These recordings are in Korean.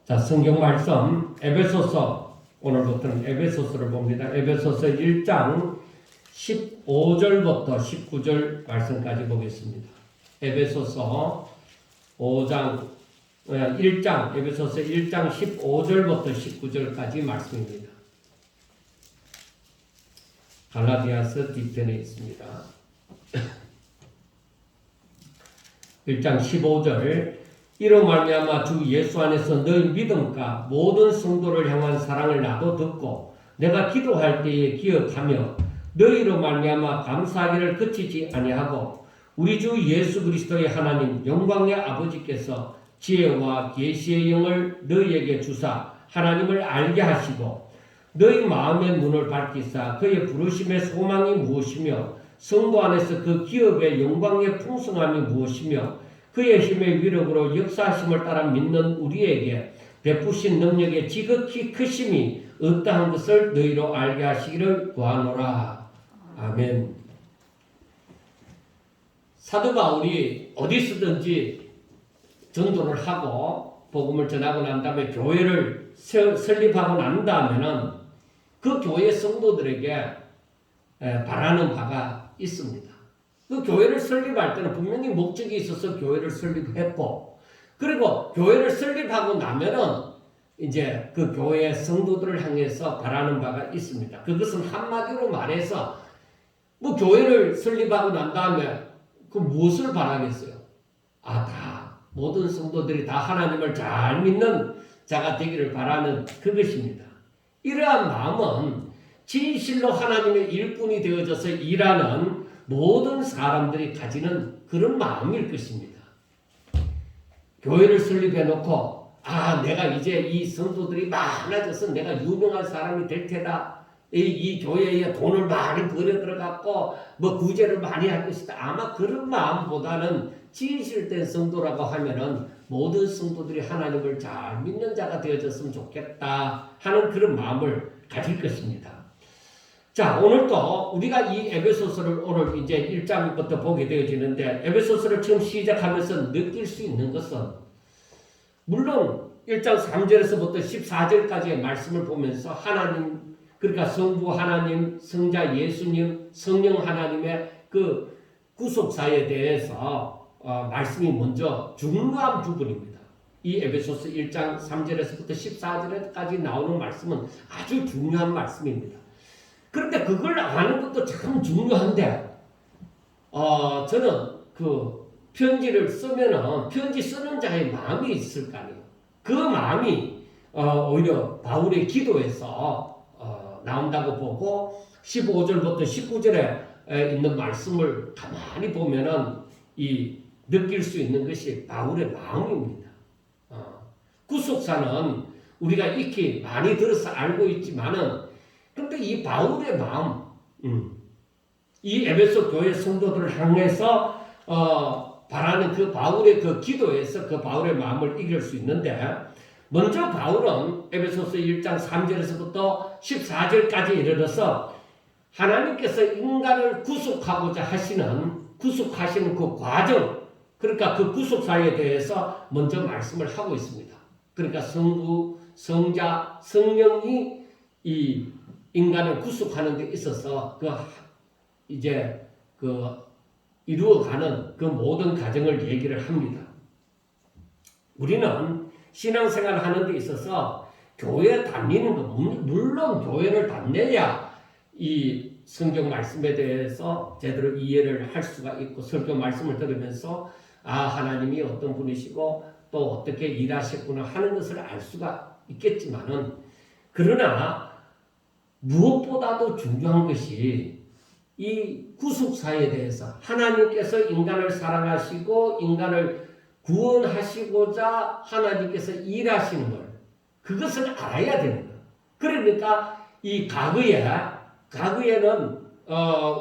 자, 성경 말씀 에베소서, 오늘부터는 에베소서를 봅니다. 에베소서 1장 15절부터 19절 말씀까지 보겠습니다. 에베소서 1장 에베소서 1장 15절부터 19절까지 말씀입니다. 갈라디아서 뒤편에 있습니다. 1장 15절, 이로 말미암아 주 예수 안에서 너희 믿음과 모든 성도를 향한 사랑을 나도 듣고 내가 기도할 때에 기억하며 너희로 말미암아 감사하기를 그치지 아니하고 우리 주 예수 그리스도의 하나님 영광의 아버지께서 지혜와 계시의 영을 너희에게 주사 하나님을 알게 하시고 너희 마음의 문을 밝히사 그의 부르심의 소망이 무엇이며 성도 안에서 그 기업의 영광의 풍성함이 무엇이며 그의 힘의 위력으로 역사하심을 따라 믿는 우리에게 베푸신 능력의 지극히 크심이 어떠한 것을 너희로 알게 하시기를 구하노라. 아멘. 사도 바울이 어디서든지 전도를 하고 복음을 전하고 난 다음에 교회를 설립하고 난 다음에는 그 교회 성도들에게 바라는 바가 있습니다. 그 교회를 설립할 때는 분명히 목적이 있어서 교회를 설립했고, 그리고 교회를 설립하고 나면은 이제 그 교회 성도들을 향해서 바라는 바가 있습니다. 그것은 한마디로 말해서 뭐 교회를 설립하고 난 다음에 그 무엇을 바라겠어요? 다 모든 성도들이 다 하나님을 잘 믿는 자가 되기를 바라는 그것입니다. 이러한 마음은 진실로 하나님의 일꾼이 되어져서 일하는 모든 사람들이 가지는 그런 마음일 것입니다. 교회를 설립해 놓고 내가 이제 이 성도들이 많아져서 내가 유명한 사람이 될 테다. 이 교회에 돈을 많이 벌여 들어갔고 뭐 구제를 많이 할 것이다. 아마 그런 마음보다는 진실된 성도라고 하면은 모든 성도들이 하나님을 잘 믿는 자가 되어졌으면 좋겠다 하는 그런 마음을 가질 것입니다. 자, 오늘도 우리가 이 에베소서를 오늘 이제 1장부터 보게 되어지는데, 에베소서를 처음 시작하면서 느낄 수 있는 것은, 물론 1장 3절에서부터 14절까지의 말씀을 보면서 하나님, 그러니까 성부 하나님, 성자 예수님, 성령 하나님의 그 구속사에 대해서 말씀이 먼저 중요한 부분입니다. 이 에베소서 1장 3절에서부터 14절까지 나오는 말씀은 아주 중요한 말씀입니다. 그런데 그걸 아는 것도 참 중요한데, 저는 그 편지를 쓰면은 편지 쓰는 자의 마음이 있을 거 아니에요. 그 마음이 오히려 바울의 기도에서 나온다고 보고 15절부터 19절에 있는 말씀을 가만히 보면은 느낄 수 있는 것이 바울의 마음입니다. 구속사는 우리가 익히 많이 들어서 알고 있지만은, 그런데 이 바울의 마음, 이 에베소 교회 성도들을 향해서 바라는 그 바울의 그 기도에서 그 바울의 마음을 이길 수 있는데, 먼저 바울은 에베소서 1장 3절에서부터 14절까지 이르러서 하나님께서 인간을 구속하고자 구속하시는 그 과정, 그러니까 그 구속사에 대해서 먼저 말씀을 하고 있습니다. 그러니까 성부, 성자, 성령이 이 인간을 구속하는 데 있어서 이루어가는 그 모든 과정을 얘기를 합니다. 우리는 신앙생활을 하는 데 있어서 교회 다니는 거, 물론 교회를 다녀야 이 성경 말씀에 대해서 제대로 이해를 할 수가 있고, 설교 말씀을 들으면서 하나님이 어떤 분이시고 또 어떻게 일하셨구나 하는 것을 알 수가 있겠지만은, 그러나 무엇보다도 중요한 것이 이 구속사에 대해서 하나님께서 인간을 사랑하시고 인간을 구원하시고자 하나님께서 일하시는 걸, 그것을 알아야 되는 거예요. 그러니까 이 과거에는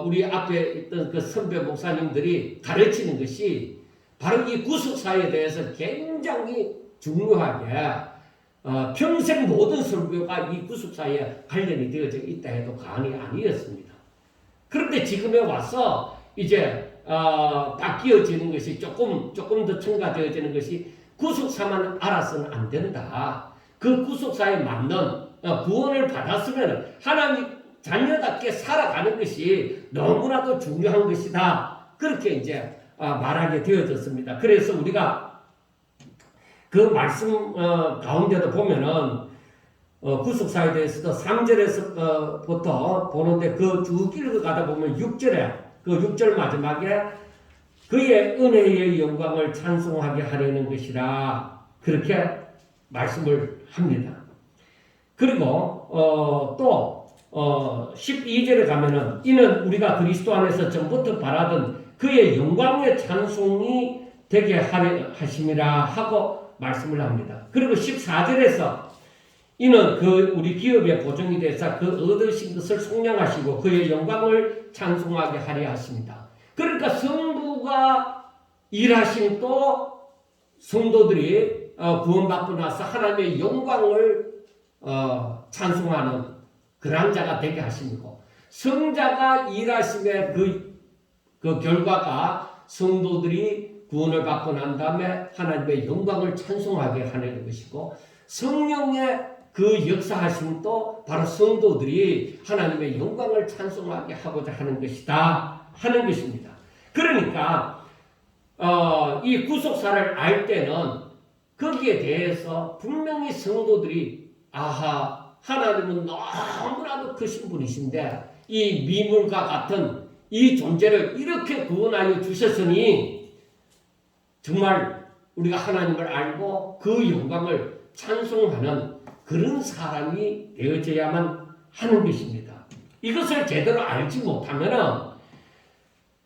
우리 앞에 있던 그 선배 목사님들이 가르치는 것이 바로 이 구속사에 대해서 굉장히 중요하게 평생 모든 설교가 이 구속사에 관련이 되어져 있다 해도 과언이 아니었습니다. 그런데 지금에 와서 이제 바뀌어지는 것이 조금 더 첨가되어지는 것이 구속사만 알아서는 안 된다. 그 구속사에 맞는 구원을 받았으면 하나님 자녀답게 살아가는 것이 너무나도 중요한 것이다. 그렇게 이제 말하게 되어졌습니다. 그래서 우리가 그 말씀 가운데도 보면은 구속사에 대해서도 3절에서부터 보는데 그 쭉 읽어가다 보면 6절에 그 6절 마지막에 그의 은혜의 영광을 찬송하게 하려는 것이라 그렇게 말씀을 합니다. 그리고 또 12절에 가면은 이는 우리가 그리스도 안에서 전부터 바라던 그의 영광의 찬송이 되게 하심이라 하고 말씀을 합니다. 그리고 14절에서 이는 그 우리 기업의 보증이 되사 그 얻으신 것을 속량하시고 그의 영광을 찬송하게 하려 하십니다. 그러니까 성부가 일하신 또 성도들이 구원받고 나서 하나님의 영광을 찬송하는 그런 자가 되게 하시고 성자가 일하심의 그 결과가 성도들이 구원을 받고 난 다음에 하나님의 영광을 찬송하게 하는 것이고 성령의 그 역사하심도 바로 성도들이 하나님의 영광을 찬송하게 하고자 하는 것이다 하는 것입니다. 그러니까 이 구속사를 알 때는 거기에 대해서 분명히 성도들이 하나님은 너무나도 크신 분이신데 이 미물과 같은 이 존재를 이렇게 구원하여 주셨으니 정말 우리가 하나님을 알고 그 영광을 찬송하는 그런 사람이 되어져야만 하는 것입니다. 이것을 제대로 알지 못하면은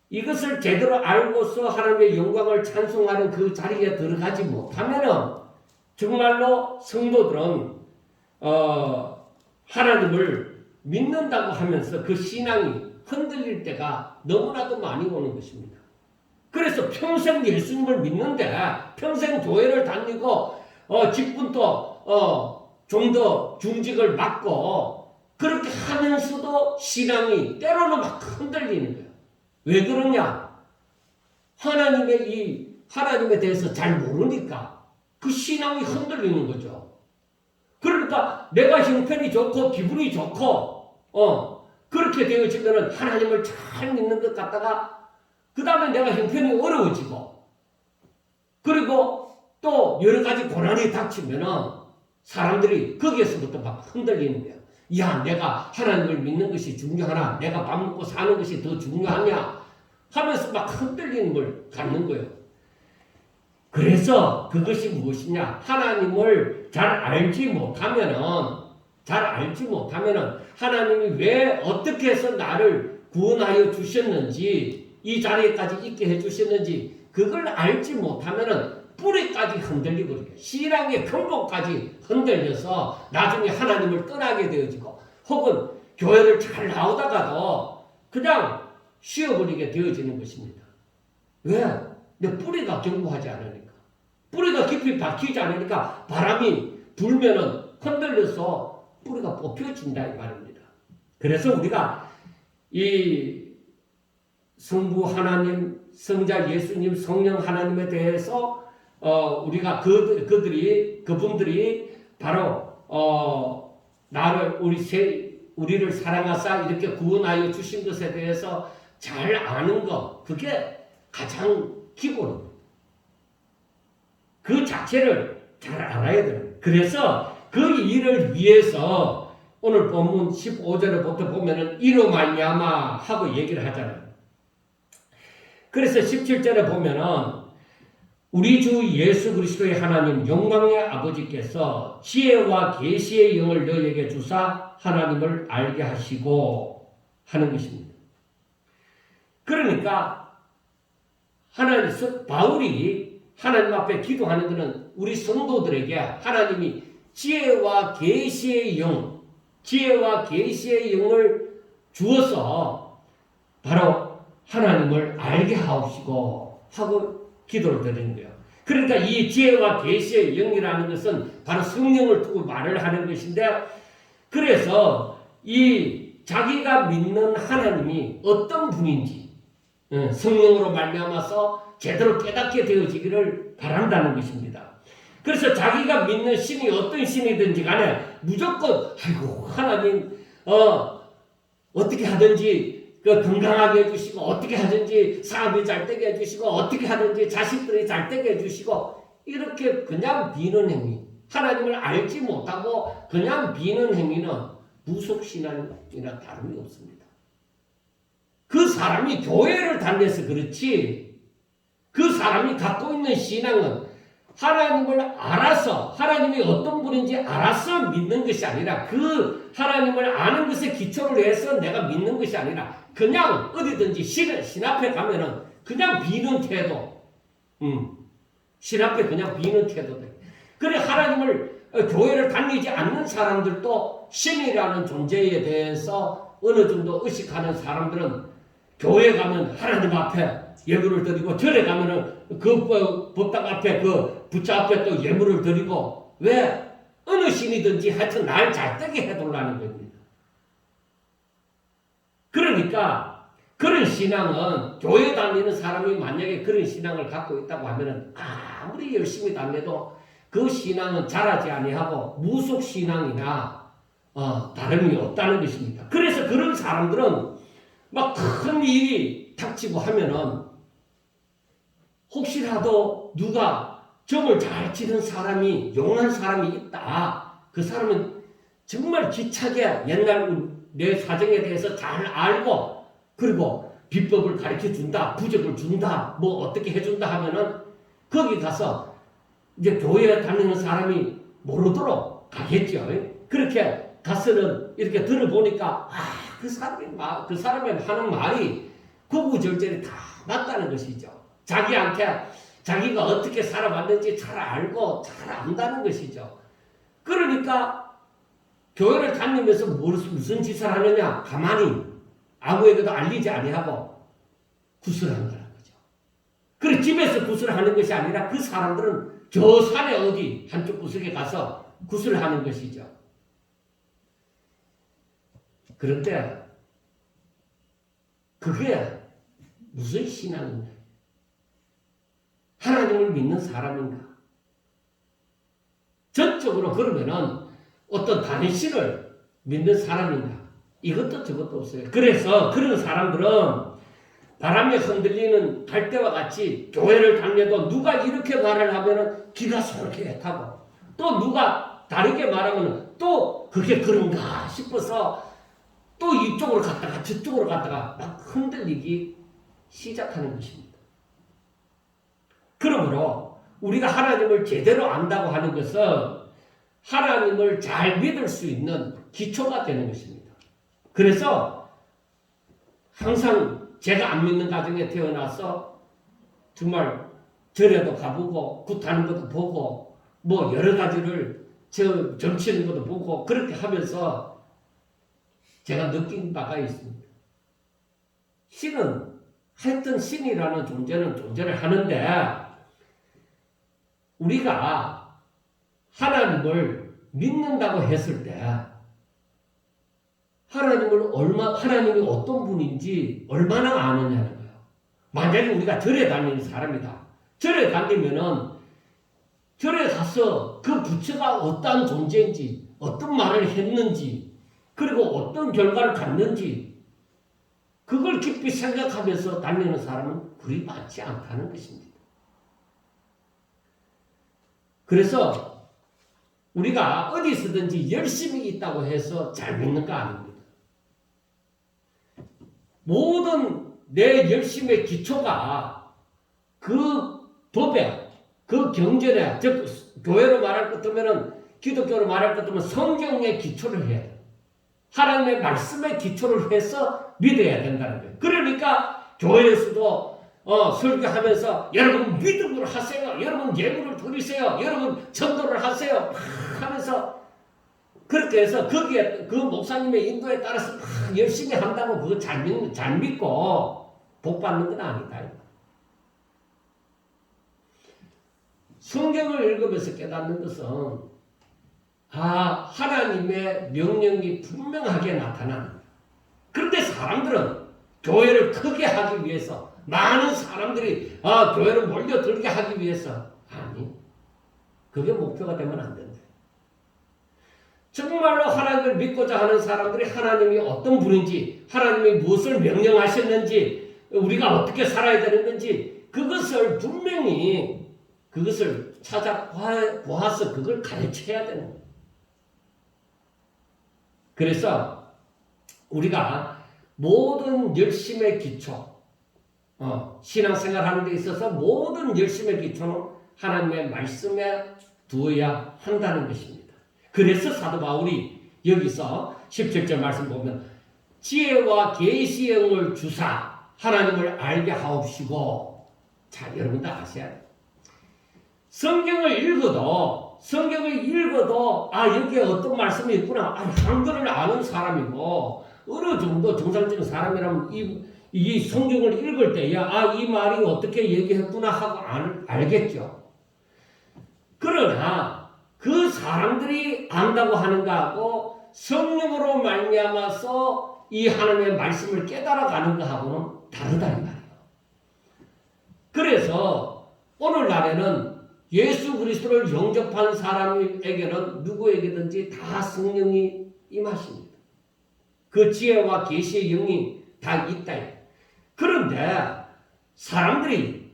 이것을 제대로 알고서 하나님의 영광을 찬송하는 그 자리에 들어가지 못하면은 정말로 성도들은 하나님을 믿는다고 하면서 그 신앙이 흔들릴 때가 너무나도 많이 오는 것입니다. 그래서 평생 예수님을 믿는데 평생 교회를 다니고 직분도 좀 더 중직을 맡고 그렇게 하면서도 신앙이 때로는 막 흔들리는 거예요. 왜 그러냐? 하나님에 대해서 잘 모르니까 그 신앙이 흔들리는 거죠. 그러니까 내가 형편이 좋고 기분이 좋고 그렇게 되어지면은 하나님을 잘 믿는 것 같다가 그 다음에 내가 형편이 어려워지고 그리고 또 여러 가지 고난이 닥치면은 사람들이 거기에서부터 막 흔들리는 거예요. 야, 내가 하나님을 믿는 것이 중요하나? 내가 밥 먹고 사는 것이 더 중요하냐? 하면서 막 흔들리는 걸 갖는 거예요. 그래서 그것이 무엇이냐? 하나님을 잘 알지 못하면은 하나님이 왜 어떻게 해서 나를 구원하여 주셨는지 이 자리에까지 있게 해주셨는지 그걸 알지 못하면은 뿌리까지 흔들리거든요. 신앙의 근본까지 흔들려서 나중에 하나님을 떠나게 되어지고 혹은 교회를 잘 나오다가도 그냥 쉬어버리게 되어지는 것입니다. 왜? 내 뿌리가 견고하지 않으니까. 뿌리가 깊이 박히지 않으니까 바람이 불면은 흔들려서 뿌리가 뽑혀진다 이 말입니다. 그래서 우리가 이 성부 하나님, 성자 예수님, 성령 하나님에 대해서 우리가 그분들이 바로 우리를 사랑하사 이렇게 구원하여 주신 것에 대해서 잘 아는 것, 그게 가장 기본입니다. 그 자체를 잘 알아야 돼요. 그래서 그 일을 위해서 오늘 본문 15절부터 보면은 이로 말미암아 하고 얘기를 하잖아요. 그래서 17절에 보면은 우리 주 예수 그리스도의 하나님 영광의 아버지께서 지혜와 계시의 영을 너희에게 주사 하나님을 알게 하시고 하는 것입니다. 그러니까 바울이 하나님 앞에 기도하는 것은 우리 성도들에게 하나님이 지혜와 계시의 영을 주어서 바로 하나님을 알게 하옵시고 하고 기도를 드리는 거예요. 그러니까 이 지혜와 계시의 영이라는 것은 바로 성령을 두고 말을 하는 것인데 그래서 이 자기가 믿는 하나님이 어떤 분인지 성령으로 말미암아서 제대로 깨닫게 되어지기를 바란다는 것입니다. 그래서 자기가 믿는 신이 어떤 신이든지 간에 무조건 아이고 하나님 어떻게 하든지 건강하게 해주시고 어떻게 하든지 사업이 잘 되게 해주시고 어떻게 하든지 자식들이 잘 되게 해주시고 이렇게 그냥 비는 행위 하나님을 알지 못하고 그냥 비는 행위는 무속신앙이나 다름이 없습니다. 그 사람이 교회를 다녀서 그렇지 그 사람이 갖고 있는 신앙은 하나님을 알아서 하나님이 어떤 분인지 알아서 믿는 것이 아니라 그 하나님을 아는 것에 기초를 해서 내가 믿는 것이 아니라 그냥 어디든지 신 앞에 가면은 그냥 비는 태도 신 앞에 그냥 비는 태도 그래 하나님을 교회를 다니지 않는 사람들도 신이라는 존재에 대해서 어느 정도 의식하는 사람들은 교회 가면 하나님 앞에 예물을 드리고 절에 가면은 그 법당 앞에 그 부처 앞에 또 예물을 드리고 왜? 어느 신이든지 하여튼 날 잘되게 해달라는 겁니다. 그러니까 그런 신앙은 교회 다니는 사람이 만약에 그런 신앙을 갖고 있다고 하면은 아무리 열심히 다녀도 그 신앙은 자라지 아니하고 무속 신앙이나 다름이 없다는 것입니다. 그래서 그런 사람들은 막 큰 일이 닥치고 하면은 혹시라도 누가 점을 잘 치는 사람이 용한 사람이 있다. 그 사람은 정말 기차게 옛날 내 사정에 대해서 잘 알고 그리고 비법을 가르쳐 준다. 부적을 준다. 뭐 어떻게 해준다 하면은 거기 가서 이제 교회에 다니는 사람이 모르도록 가겠죠. 그렇게 가서는 이렇게 들어보니까 그 사람이 하는 말이 구구절절이 다 맞다는 것이죠. 자기한테 자기가 어떻게 살아왔는지 잘 알고 잘 안다는 것이죠. 그러니까 교회를 다니면서 무슨 짓을 하느냐? 가만히 아무에게도 알리지 아니하고 구슬하는 거라는 거죠. 그래 집에서 구슬하는 것이 아니라 그 사람들은 저 산에 어디 한쪽 구석에 가서 구슬하는 것이죠. 그런데 그게 무슨 신앙인가? 하나님을 믿는 사람인가? 전적으로 그러면은 어떤 다른 신을 믿는 사람인가? 이것도 저것도 없어요. 그래서 그런 사람들은 바람에 흔들리는 갈대와 같이 교회를 다녀도 누가 이렇게 말을 하면은 귀가 솔깃하고 또 누가 다르게 말하면 또 그게 그런가 싶어서 또 이쪽으로 갔다가 저쪽으로 갔다가 막 흔들리기 시작하는 것입니다. 그러므로 우리가 하나님을 제대로 안다고 하는 것은 하나님을 잘 믿을 수 있는 기초가 되는 것입니다. 그래서 항상 제가 안 믿는 가정에 태어나서 정말 절에도 가보고 굿하는 것도 보고 뭐 여러 가지를 점치는 것도 보고 그렇게 하면서 제가 느낀 바가 있습니다. 신은 하여튼 신이라는 존재는 존재를 하는데 우리가 하나님을 믿는다고 했을 때 하나님이 어떤 분인지 얼마나 아느냐는 거예요. 만약에 우리가 절에 다니는 사람이다. 절에 다니면은 절에 가서 그 부처가 어떠한 존재인지 어떤 말을 했는지 그리고 어떤 결과를 갖는지 그걸 깊이 생각하면서 다니는 사람은 그리 많지 않다는 것입니다. 그래서 우리가 어디서든지 열심히 있다고 해서 잘 믿는 거 아닙니다. 모든 내 열심의 기초가 그 법에, 그 경전에, 즉 교회로 말할 것 같으면 기독교로 말할 것 같으면 성경의 기초를 해야 돼요. 하나님의 말씀의 기초를 해서 믿어야 된다는 거예요. 그러니까 교회에서도 설교하면서 여러분 믿음으로 하세요. 여러분 예물을 드리세요. 여러분 전도를 하세요. 하면서 그렇게 해서 거기에 그 목사님의 인도에 따라서 열심히 한다고 그거 잘 믿고 복 받는 건 아니다. 성경을 읽으면서 깨닫는 것은 하나님의 명령이 분명하게 나타납니다. 그런데 사람들은 교회를 크게 하기 위해서 많은 사람들이 교회를 몰려들게 하기 위해서 그게 목표가 되면 안 된다. 정말로 하나님을 믿고자 하는 사람들이 하나님이 어떤 분인지, 하나님이 무엇을 명령하셨는지, 우리가 어떻게 살아야 되는 건지, 그것을 분명히 그것을 찾아보아서 그걸 가르쳐야 되는 거예요. 그래서 우리가 모든 열심의 기초, 신앙생활 하는 데 있어서 모든 열심의 기초는 하나님의 말씀에 두어야 한다는 것입니다. 그래서 사도 바울이 여기서 17절 말씀 보면 지혜와 계시의 영을 주사 하나님을 알게 하옵시고. 자, 여러분들 아셔야 돼요. 성경을 읽어도 여기에 어떤 말씀이 있구나. 한글을 아는 사람이고 어느 정도 정상적인 사람이라면 이 성경을 읽을 때야 이 말이 어떻게 얘기했구나 하고 알겠죠. 그러나 그 사람들이 안다고 하는 거하고 성령으로 말미암아서 이 하나님의 말씀을 깨달아가는 거하고는 다르다 이 말이에요. 그래서 오늘날에는 예수 그리스도를 영접한 사람에게는 누구에게든지 다 성령이 임하십니다. 그 지혜와 계시의 영이 다 있다. 그런데 사람들이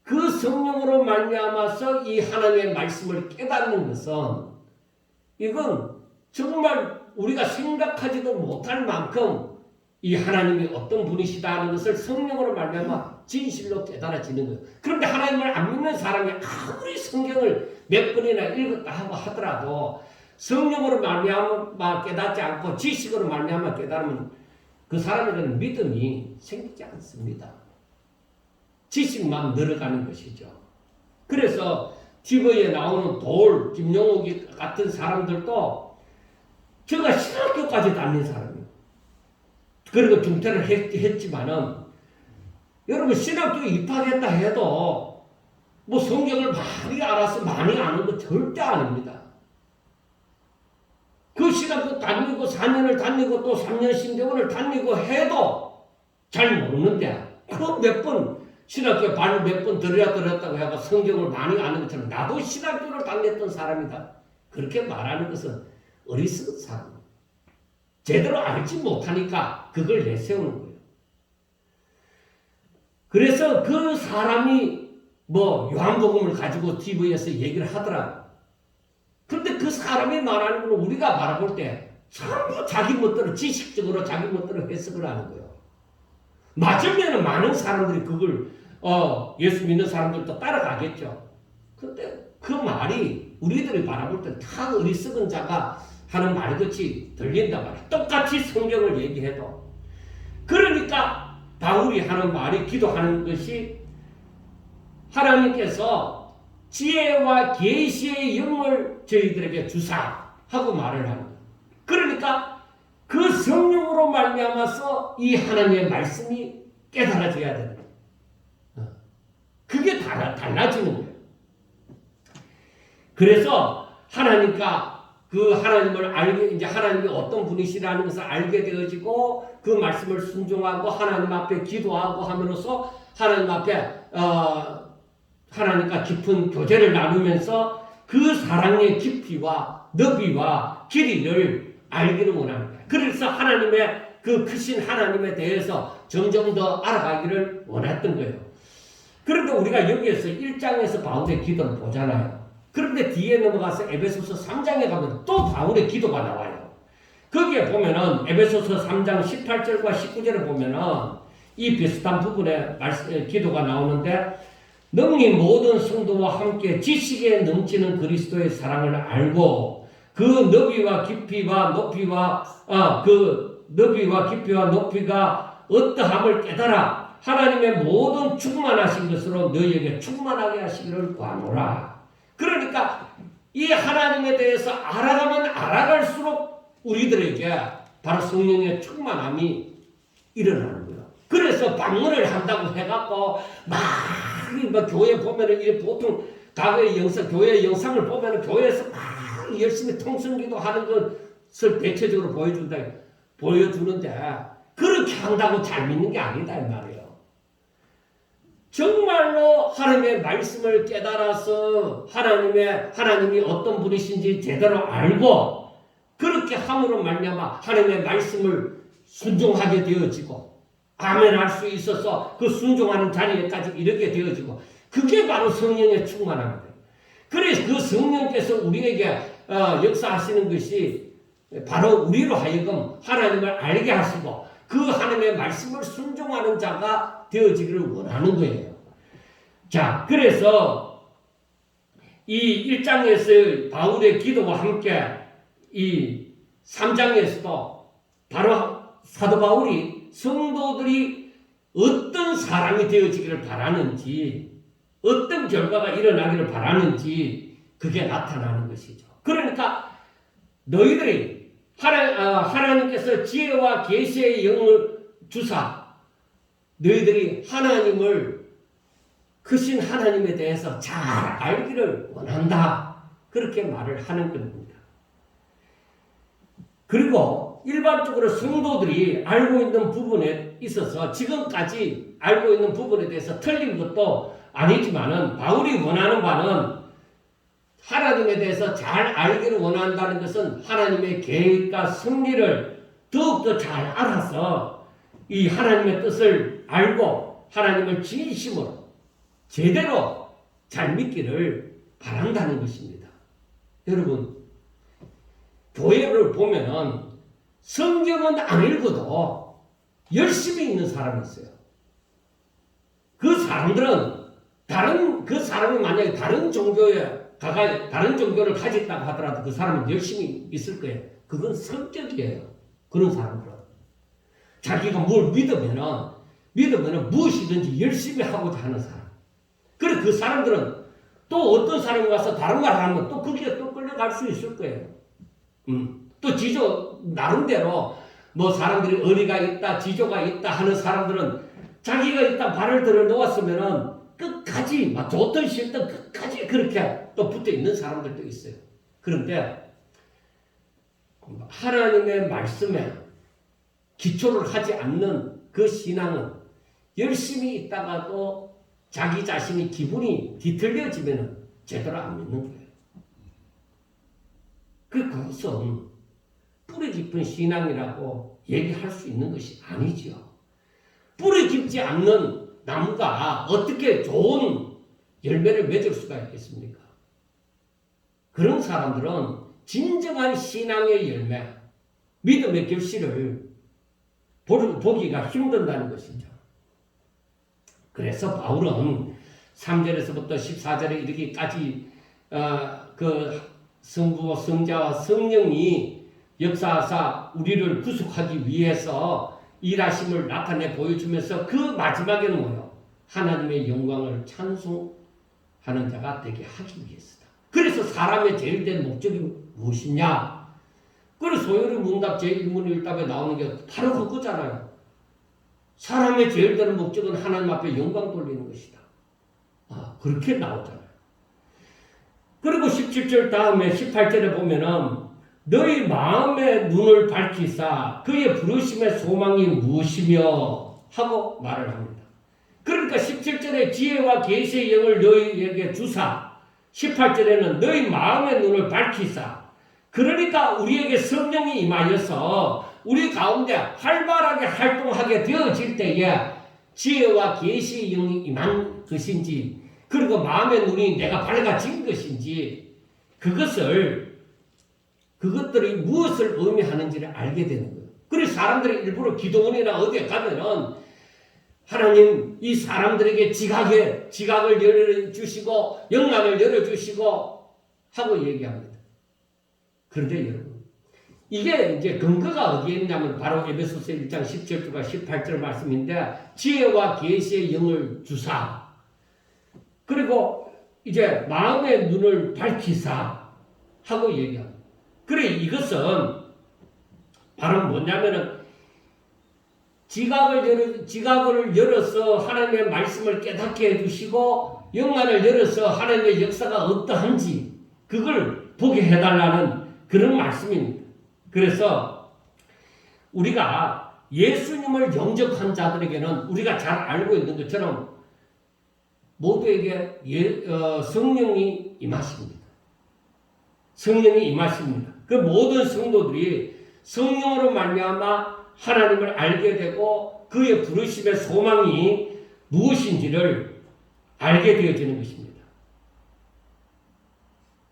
그 성령으로 말미암아서 이 하나님의 말씀을 깨닫는 것은 이건 정말 우리가 생각하지도 못할 만큼 이 하나님이 어떤 분이시다는 것을 성령으로 말미암아 진실로 깨달아지는 거예요. 그런데 하나님을 안 믿는 사람이 아무리 성경을 몇 번이나 읽었다 하고 하더라도 성령으로 말미암아 깨닫지 않고 지식으로 말미암아 깨달으면 그 사람에게는 믿음이 생기지 않습니다. 지식만 늘어가는 것이죠. 그래서 TV에 나오는 김용옥 같은 사람들도 제가 신학교까지 다닌 사람이에요. 그리고 중퇴를 했지만은 여러분 신학교에 입학했다 해도 뭐 성경을 많이 알아서 많이 아는 거 절대 아닙니다. 그 신학교 다니고 4년을 다니고 또 3년 신대원을 다니고 해도 잘 모르는데 그 몇 번 신학교 발을 몇 번 들었다고 해서 성경을 많이 아는 것처럼 나도 신학교를 다녔던 사람이다. 그렇게 말하는 것은 어리석은 사람. 제대로 알지 못하니까 그걸 내세우는 거예요. 그래서 그 사람이 요한복음을 가지고 TV에서 얘기를 하더라고요. 그런데 그 사람이 말하는 건 우리가 바라볼 때 전부 자기 멋대로 지식적으로 자기 멋대로 해석을 하는 거예요. 맞으면 많은 사람들이 그걸 예수 믿는 사람들도 따라가겠죠. 그런데 그 말이 우리들이 바라볼 때 다 어리석은 자가 하는 말같이 들린단 말이에요. 똑같이 성경을 얘기해도. 그러니까 바울이 하는 말이 기도하는 것이 하나님께서 지혜와 계시의 영을 저희들에게 주사 하고 말을 하는 거예요. 그러니까 그 성령으로 말미암아서 이 하나님의 말씀이 깨달아져야 되는 거예요. 그게 달라지는 거예요. 그래서 그 하나님을 알게, 이제 하나님이 어떤 분이시라는 것을 알게 되어지고 그 말씀을 순종하고 하나님 앞에 기도하고 함으로써 하나님 앞에 하나님과 깊은 교제를 나누면서 그 사랑의 깊이와 너비와 길이를 알기를 원하는 거예요. 그래서 하나님의 그 크신 하나님에 대해서 점점 더 알아가기를 원했던 거예요. 그런데 우리가 여기에서 1장에서 바울의 기도를 보잖아요. 그런데 뒤에 넘어가서 에베소서 3장에 가면 또 바울의 기도가 나와요. 거기에 보면은 에베소서 3장 18절과 19절에 보면은 이 비슷한 부분에 기도가 나오는데 능히 모든 성도와 함께 지식에 넘치는 그리스도의 사랑을 알고 그 너비와 깊이와 높이가 어떠함을 깨달아 하나님의 모든 충만하신 것으로 너희에게 충만하게 하시기를 구하노라. 그러니까 이 하나님에 대해서 알아가면 알아갈수록 우리들에게 바로 성령의 충만함이 일어나는 거예요. 그래서 방문을 한다고 해갖고 막 교회 보면은 보통 교회 영상을 보면은 교회에서 막 열심히 통성기도 하는 것을 대체적으로 보여주는데 그렇게 한다고 잘 믿는 게 아니다 이 말이에요. 정말로 하나님의 말씀을 깨달아서 하나님이 어떤 분이신지 제대로 알고 그렇게 함으로 말미암아 하나님의 말씀을 순종하게 되어지고 아멘할 수 있어서 그 순종하는 자리에까지 이르게 되어지고 그게 바로 성령의 충만함이에요. 그래서 그 성령께서 우리에게 역사하시는 것이 바로 우리로 하여금 하나님을 알게 하시고 그 하나님의 말씀을 순종하는 자가 되어지기를 원하는 거예요. 자, 그래서 이 1장에서 바울의 기도와 함께 이 3장에서도 바로 사도 바울이 성도들이 어떤 사람이 되어지기를 바라는지 어떤 결과가 일어나기를 바라는지 그게 나타나는 것이죠. 그러니까 너희들이 하나님께서 지혜와 계시의 영을 주사 너희들이 하나님을 크신 하나님에 대해서 잘 알기를 원한다. 그렇게 말을 하는 겁니다. 그리고 일반적으로 성도들이 알고 있는 부분에 있어서 지금까지 알고 있는 부분에 대해서 틀린 것도 아니지만은 바울이 원하는 바는 하나님에 대해서 잘 알기를 원한다는 것은 하나님의 계획과 섭리를 더욱더 잘 알아서 이 하나님의 뜻을 알고 하나님을 진심으로 제대로 잘 믿기를 바란다는 것입니다. 여러분, 교회를 보면은 성경은 안 읽어도 열심히 있는 사람이 있어요. 그 사람들은 그 사람이 만약에 다른 종교를 가졌다고 하더라도 그 사람은 열심히 있을 거예요. 그건 성격이에요. 그런 사람들은. 자기가 뭘 믿으면은 무엇이든지 열심히 하고자 하는 사람. 그래, 그 사람들은 또 어떤 사람이 와서 다른 말 하면 또 거기에 또 끌려갈 수 있을 거예요. 또 나름대로 뭐 사람들이 의리가 있다, 지조가 있다 하는 사람들은 자기가 일단 발을 들어 놓았으면은 끝까지, 막 좋든 싫든 끝까지 그렇게 또 붙어 있는 사람들도 있어요. 그런데 하나님의 말씀에 기초를 하지 않는 그 신앙은 열심히 있다가도 자기 자신이 기분이 뒤틀려지면 제대로 안 믿는 거예요. 그것은 뿌리 깊은 신앙이라고 얘기할 수 있는 것이 아니죠. 뿌리 깊지 않는 나무가 어떻게 좋은 열매를 맺을 수가 있겠습니까? 그런 사람들은 진정한 신앙의 열매, 믿음의 결실을 보기가 힘든다는 것이죠. 그래서 바울은 3절에서부터 14절에 이르기까지 그 성부와 성자와 성령이 역사하사 우리를 구속하기 위해서 일하심을 나타내 보여주면서 그 마지막에는 뭐예요? 하나님의 영광을 찬송하는 자가 되게 하기 위해서다. 그래서 사람의 제일 된 목적이 무엇이냐? 그래서 소요리 문답 제1문 1답에 나오는 게 바로 그거잖아요. 사람의 제일 되는 목적은 하나님 앞에 영광 돌리는 것이다. 그렇게 나오잖아요. 그리고 17절 다음에 18절에 보면은 너희 마음의 눈을 밝히사 그의 부르심의 소망이 무엇이며 하고 말을 합니다. 그러니까 17절에 지혜와 계시의 영을 너희에게 주사 18절에는 너희 마음의 눈을 밝히사 그러니까 우리에게 성령이 임하여서 우리 가운데 활발하게 활동하게 되어질 때에 지혜와 계시의 영이 임한 것인지 그리고 마음의 눈이 내가 밝아진 것인지 그것들이 무엇을 의미하는지를 알게 되는 거예요. 그래서 사람들이 일부러 기도원이나 어디에 가면은 하나님 이 사람들에게 지각을 열어주시고 영감을 열어주시고 하고 얘기합니다. 그런데 여러분 이게 이제 근거가 어디에 있냐면 바로 에베소서 1장 17절과 18절 말씀인데 지혜와 계시의 영을 주사 그리고 이제 마음의 눈을 밝히사 하고 얘기합니다. 그래 이것은 바로 뭐냐면은 지각을 열어서 하나님의 말씀을 깨닫게 해주시고 영안을 열어서 하나님의 역사가 어떠한지 그걸 보게 해달라는 그런 말씀입니다. 그래서 우리가 예수님을 영접한 자들에게는 우리가 잘 알고 있는 것처럼 모두에게 성령이 임하십니다. 성령이 임하십니다. 그 모든 성도들이 성령으로 말미암아 하나님을 알게 되고 그의 부르심의 소망이 무엇인지를 알게 되어지는 것입니다.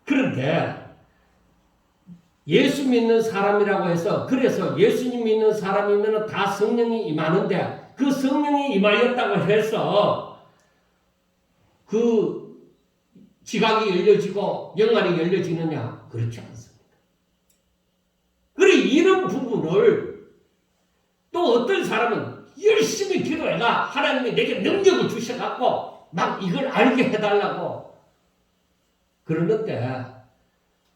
그런데 예수 믿는 사람이라고 해서 그래서 예수님 믿는 사람이면 다 성령이 임하는데 그 성령이 임하였다고 해서 그 지각이 열려지고 영안이 열려지느냐? 그렇지 않습니다. 그리고 이런 부분을 또 어떤 사람은 열심히 기도해가 하나님이 내게 능력을 주셔갖고 막 이걸 알게 해달라고 그러는데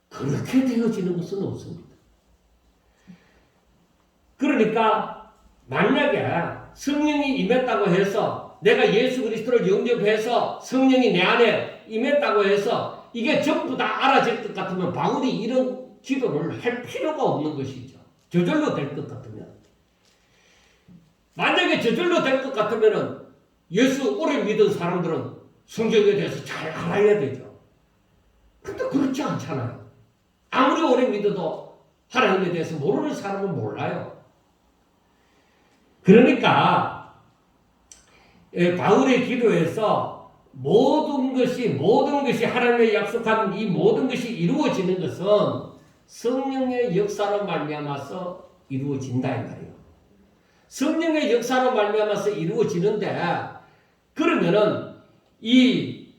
그렇게 되어지는 것은 없습니다. 그러니까 만약에 성령이 임했다고 해서 내가 예수 그리스도를 영접해서 성령이 내 안에 임했다고 해서 이게 전부 다 알아질 것 같으면 바울이 이런 기도를 할 필요가 없는 것이죠. 저절로 될 것 같으면. 만약에 저절로 될 것 같으면 예수 오래 믿은 사람들은 성경에 대해서 잘 알아야 되죠. 근데 그렇지 않잖아요. 아무리 오래 믿어도 하나님에 대해서 모르는 사람은 몰라요. 그러니까 바울의 기도에서 모든 것이 하나님의 약속한 이 모든 것이 이루어지는 것은 성령의 역사로 말미암아서 이루어진다 이 말이에요. 성령의 역사로 말미암아서 이루어지는데 그러면은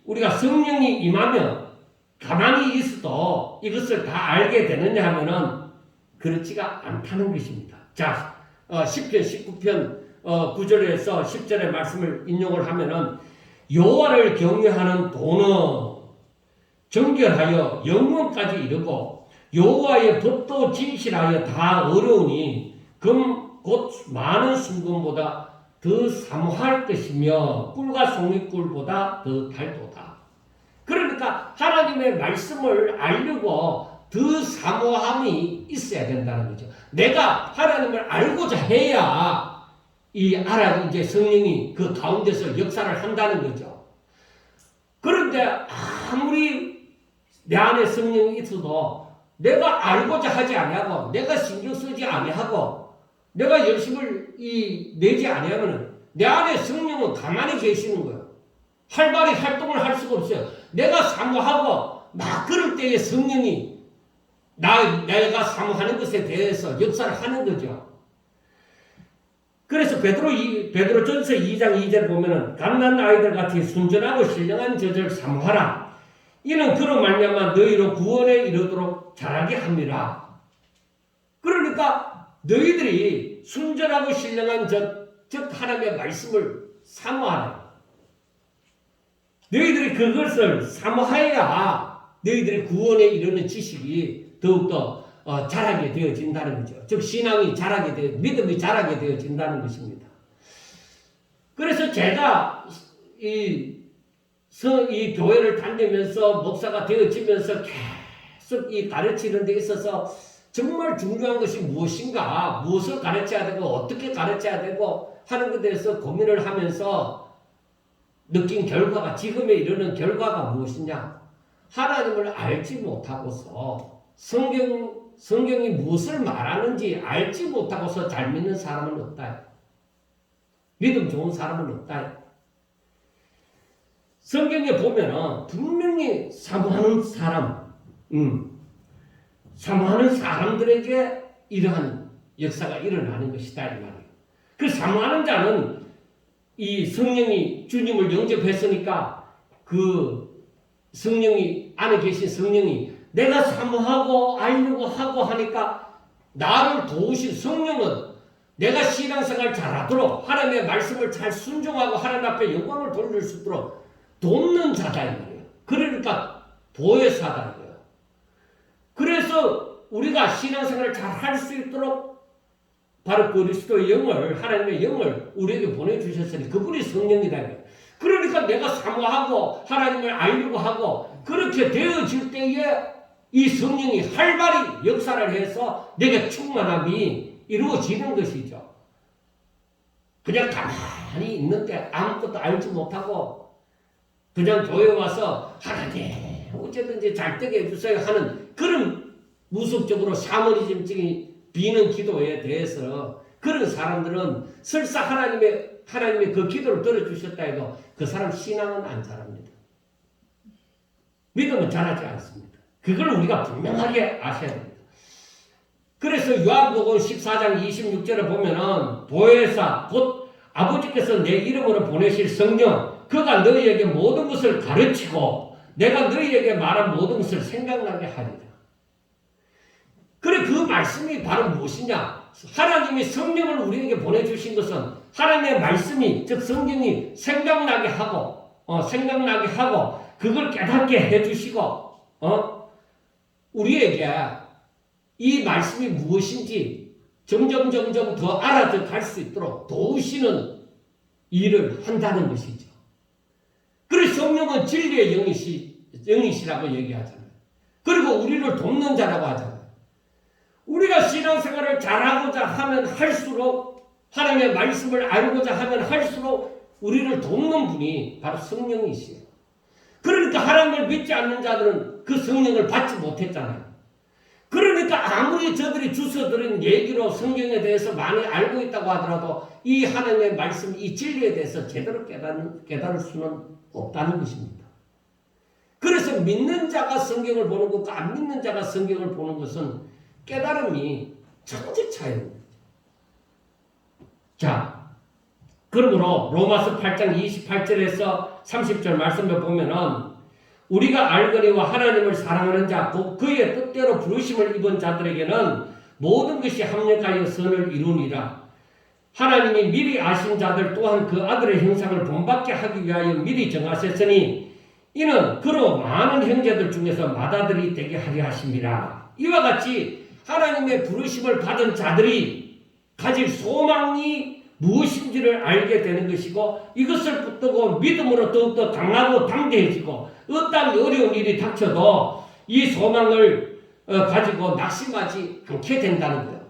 우리가 성령이 임하면 가만히 있어도 이것을 다 알게 되느냐 하면은 그렇지가 않다는 것입니다. 자, 10편 19편 9절에서 10절의 말씀을 인용을 하면은 여호와를 경외하는 도는 정결하여 영원까지 이르고 여호와의 법도 진실하여 다 어려우니 금 곧 많은 순금보다 더 사모할 것이며 꿀과 송이꿀보다 더 달도다. 그러니까 하나님의 말씀을 알려고 더 사모함이 있어야 된다는 거죠. 내가 하나님을 알고자 해야 이제 성령이 그 가운데서 역사를 한다는 거죠. 그런데 아무리 내 안에 성령이 있어도 내가 알고자 하지 아니하고 내가 신경 쓰지 아니하고 내가 열심을 내지 아니하면 내 안에 성령은 가만히 계시는 거예요. 활발히 활동을 할 수가 없어요. 내가 사모하고 막 그럴 때에 성령이 내가 사모하는 것에 대해서 역사를 하는 거죠. 그래서 베드로전서 2장 2절 보면은 갓난 아이들 같이 순전하고 신령한 저절 사모하라. 이는 그로 말미암아 너희로 구원에 이르도록 자라게 합니다. 그러니까 너희들이 순전하고 신령한 즉 하나님의 말씀을 사모하라. 너희들이 그것을 사모하여야 너희들의 구원에 이르는 지식이 더욱더 자라게 되어진다는 거죠. 즉 신앙이 믿음이 자라게 되어진다는 것입니다. 그래서 제가 이 교회를 다니면서 목사가 되어지면서 계속 이 가르치는 데 있어서 정말 중요한 것이 무엇인가, 무엇을 가르쳐야 되고 어떻게 가르쳐야 되고 하는 것에 대해서 고민을 하면서 느낀 결과가 지금에 이르는 결과가 무엇이냐? 하나님을 알지 못하고서 성경이 무엇을 말하는지 알지 못하고서 잘 믿는 사람은 없다. 믿음 좋은 사람은 없다. 성경에 보면은 분명히 사모하는 사람들에게 이러한 역사가 일어나는 것이다 이 말이에요. 그 사모하는 자는 이 성령이 주님을 영접했으니까 그 성령이 안에 계신 성령이 내가 사모하고 알려고 하고 하니까 나를 도우신 성령은 내가 신앙생활 잘하도록 하나님의 말씀을 잘 순종하고 하나님 앞에 영광을 돌릴 수 있도록 돕는 자다 이 말이에요. 그러니까 보혜사다 이거예요. 그래서 우리가 신앙생활을 잘 할 수 있도록 바로 그리스도의 영을 하나님의 영을 우리에게 보내주셨으니 그분이 성령이다 이거예요. 그러니까 내가 사모하고 하나님을 알려고 하고 그렇게 되어질 때에 이 성령이 활발히 역사를 해서 내게 충만함이 이루어지는 것이죠. 그냥 가만히 있는데 아무것도 알지 못하고 그냥 교회 와서 하나님 어쨌든지 잘 되게 해주세요 하는 그런 무속적으로 샤머니즘적인 비는 기도에 대해서 그런 사람들은 설사 하나님의 그 기도를 들어주셨다 해도 그 사람 신앙은 안 자랍니다. 믿음은 자라지 않습니다. 그걸 우리가 분명하게 아셔야 됩니다. 그래서 요한복음 14장 26절에 보면은 보혜사 곧 아버지께서 내 이름으로 보내실 성령 그가 너희에게 모든 것을 가르치고 내가 너희에게 말한 모든 것을 생각나게 하리라. 그래 그 말씀이 바로 무엇이냐? 하나님이 성령을 우리에게 보내주신 것은 하나님의 말씀이 즉 성경이 생각나게 하고 그걸 깨닫게 해주시고 우리에게 이 말씀이 무엇인지 점점 더 알아갈 수 있도록 도우시는 일을 한다는 것이죠. 그래서 성령은 진리의 영이시라고 얘기하잖아요. 그리고 우리를 돕는 자라고 하잖아요. 우리가 신앙생활을 잘하고자 하면 할수록 하나님의 말씀을 알고자 하면 할수록 우리를 돕는 분이 바로 성령이시에요. 그러니까 하나님을 믿지 않는 자들은 그 성령을 받지 못했잖아요. 그러니까 아무리 저들이 주워들은 얘기로 성경에 대해서 많이 알고 있다고 하더라도 이 하나님의 말씀, 이 진리에 대해서 제대로 깨달을 수는 없다는 것입니다. 그래서 믿는 자가 성경을 보는 것과 안 믿는 자가 성경을 보는 것은 깨달음이 천지 차이입니다. 자, 그러므로 로마서 8장 28절에서 30절 말씀을 보면은 우리가 알거니와 하나님을 사랑하는 자, 곧 그의 뜻대로 부르심을 입은 자들에게는 모든 것이 합력하여 선을 이루니라. 하나님이 미리 아신 자들 또한 그 아들의 형상을 본받게 하기 위하여 미리 정하셨으니 이는 그로 많은 형제들 중에서 맏아들이 되게 하려 하심이라. 이와 같이 하나님의 부르심을 받은 자들이 가질 소망이 무엇인지를 알게 되는 것이고 이것을 붙들고 믿음으로 더욱더 강하고 담대해지고 어떤 어려운 일이 닥쳐도 이 소망을 가지고 낙심하지 않게 된다는 거예요.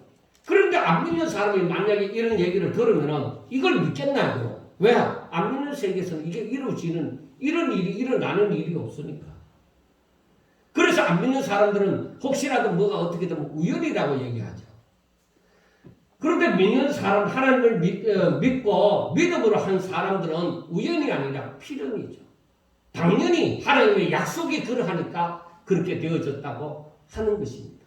그런데 안 믿는 사람이 만약에 이런 얘기를 들으면 이걸 믿겠나요? 왜? 안 믿는 세계에서는 이게 이루어지는 이런 일이 일어나는 일이 없으니까. 그래서 안 믿는 사람들은 혹시라도 뭐가 어떻게 되면 우연이라고 얘기하죠. 그런데 믿는 사람, 하나님을 믿고 믿음으로 한 사람들은 우연이 아니라 필연이죠. 당연히 하나님의 약속이 그러하니까 그렇게 되어졌다고 하는 것입니다.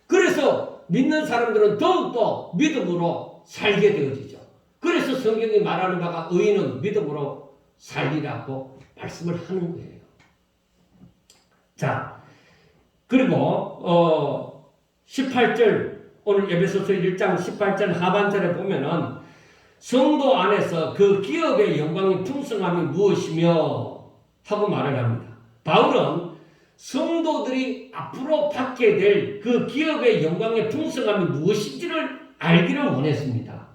그래서 믿는 사람들은 더욱더 믿음으로 살게 되어지죠. 그래서 성경이 말하는 바가 의인은 믿음으로 살리라고 말씀을 하는 거예요. 자, 그리고 18절 오늘 에베소서 1장 18절 하반절에 보면은 성도 안에서 그 기업의 영광의 풍성함이 무엇이며 하고 말을 합니다. 바울은 성도들이 앞으로 받게 될 그 기업의 영광의 풍성함이 무엇인지를 알기를 원했습니다.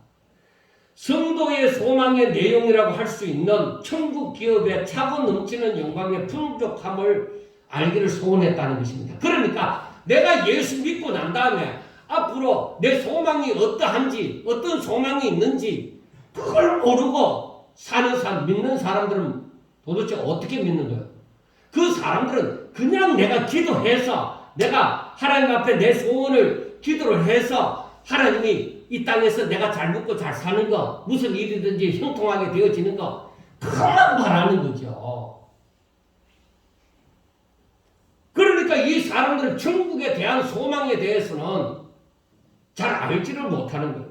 성도의 소망의 내용이라고 할 수 있는 천국 기업의 차고 넘치는 영광의 풍족함을 알기를 소원했다는 것입니다. 그러니까 내가 예수 믿고 난 다음에 앞으로 내 소망이 어떠한지 어떤 소망이 있는지 그걸 모르고 사는 믿는 사람들은 도대체 어떻게 믿는 거예요? 그 사람들은 그냥 내가 기도해서 내가 하나님 앞에 내 소원을 기도를 해서 하나님이 이 땅에서 내가 잘 먹고 잘 사는 거 무슨 일이든지 형통하게 되어지는 거 그것만 바라는 거죠. 그러니까 이 사람들은 천국에 대한 소망에 대해서는 잘 알지를 못하는 거예요.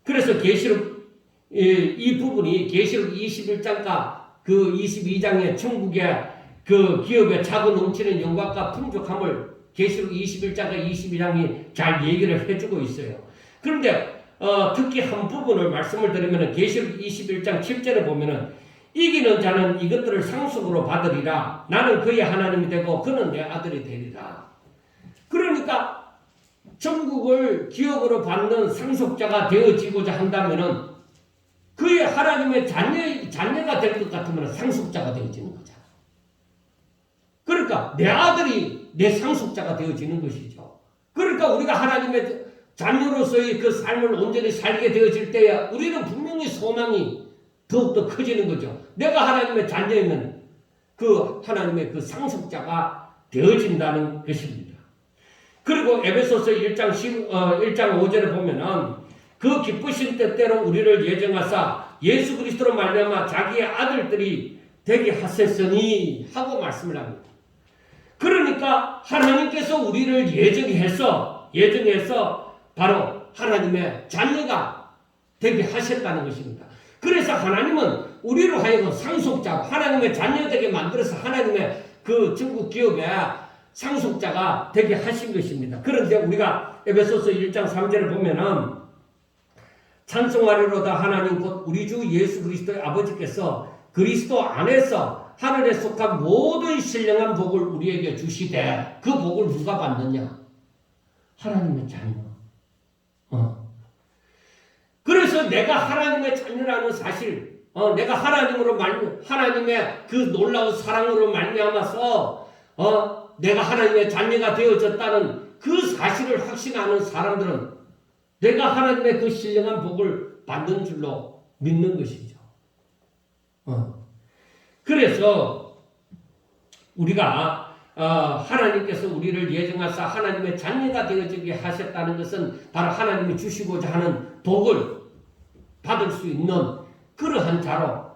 그래서 계시록 이 부분이 계시록 21장과 그 22장의 천국의 그 기업에 차고 넘치는 영광과 풍족함을 계시록 21장과 22장이 잘 얘기를 해주고 있어요. 그런데 특히 한 부분을 말씀을 드리면 계시록 21장 7절에 보면은 이기는 자는 이것들을 상속으로 받으리라. 나는 그의 하나님이 되고 그는 내 아들이 되리라. 그러니까 천국을 기업으로 받는 상속자가 되어지고자 한다면은 그의 하나님의 자녀가 될 것 같으면 상속자가 되어지는 거잖아. 그러니까 내 아들이 내 상속자가 되어지는 것이죠. 그러니까 우리가 하나님의 자녀로서의 그 삶을 온전히 살게 되어질 때에 우리는 분명히 소망이 더욱더 커지는 거죠. 내가 하나님의 자녀이면 그 하나님의 그 상속자가 되어진다는 것입니다. 그리고 에베소서 1장 5절에 보면은 그 기쁘신 뜻대로 우리를 예정하사 예수 그리스도로 말미암아 자기의 아들들이 되게 하셨으니 하고 말씀을 합니다. 그러니까 하나님께서 우리를 예정해서 바로 하나님의 자녀가 되게 하셨다는 것입니다. 그래서 하나님은 우리로 하여금 상속자, 하나님의 자녀 되게 만들어서 하나님의 그 전국 기업의 상속자가 되게 하신 것입니다. 그런데 우리가 에베소서 1장 3절을 보면은 찬송하리로다 하나님 곧 우리 주 예수 그리스도의 아버지께서 그리스도 안에서 하늘에 속한 모든 신령한 복을 우리에게 주시되 그 복을 누가 받느냐? 하나님의 자녀. 그래서 내가 하나님의 자녀라는 사실, 내가 하나님의 그 놀라운 사랑으로 말미암아서 내가 하나님의 자녀가 되어졌다는 그 사실을 확신하는 사람들은 내가 하나님의 그 신령한 복을 받는 줄로 믿는 것이죠. 그래서 우리가 하나님께서 우리를 예정하사 하나님의 자녀가 되어지게 하셨다는 것은 바로 하나님이 주시고자 하는 복을 받을 수 있는 그러한 자로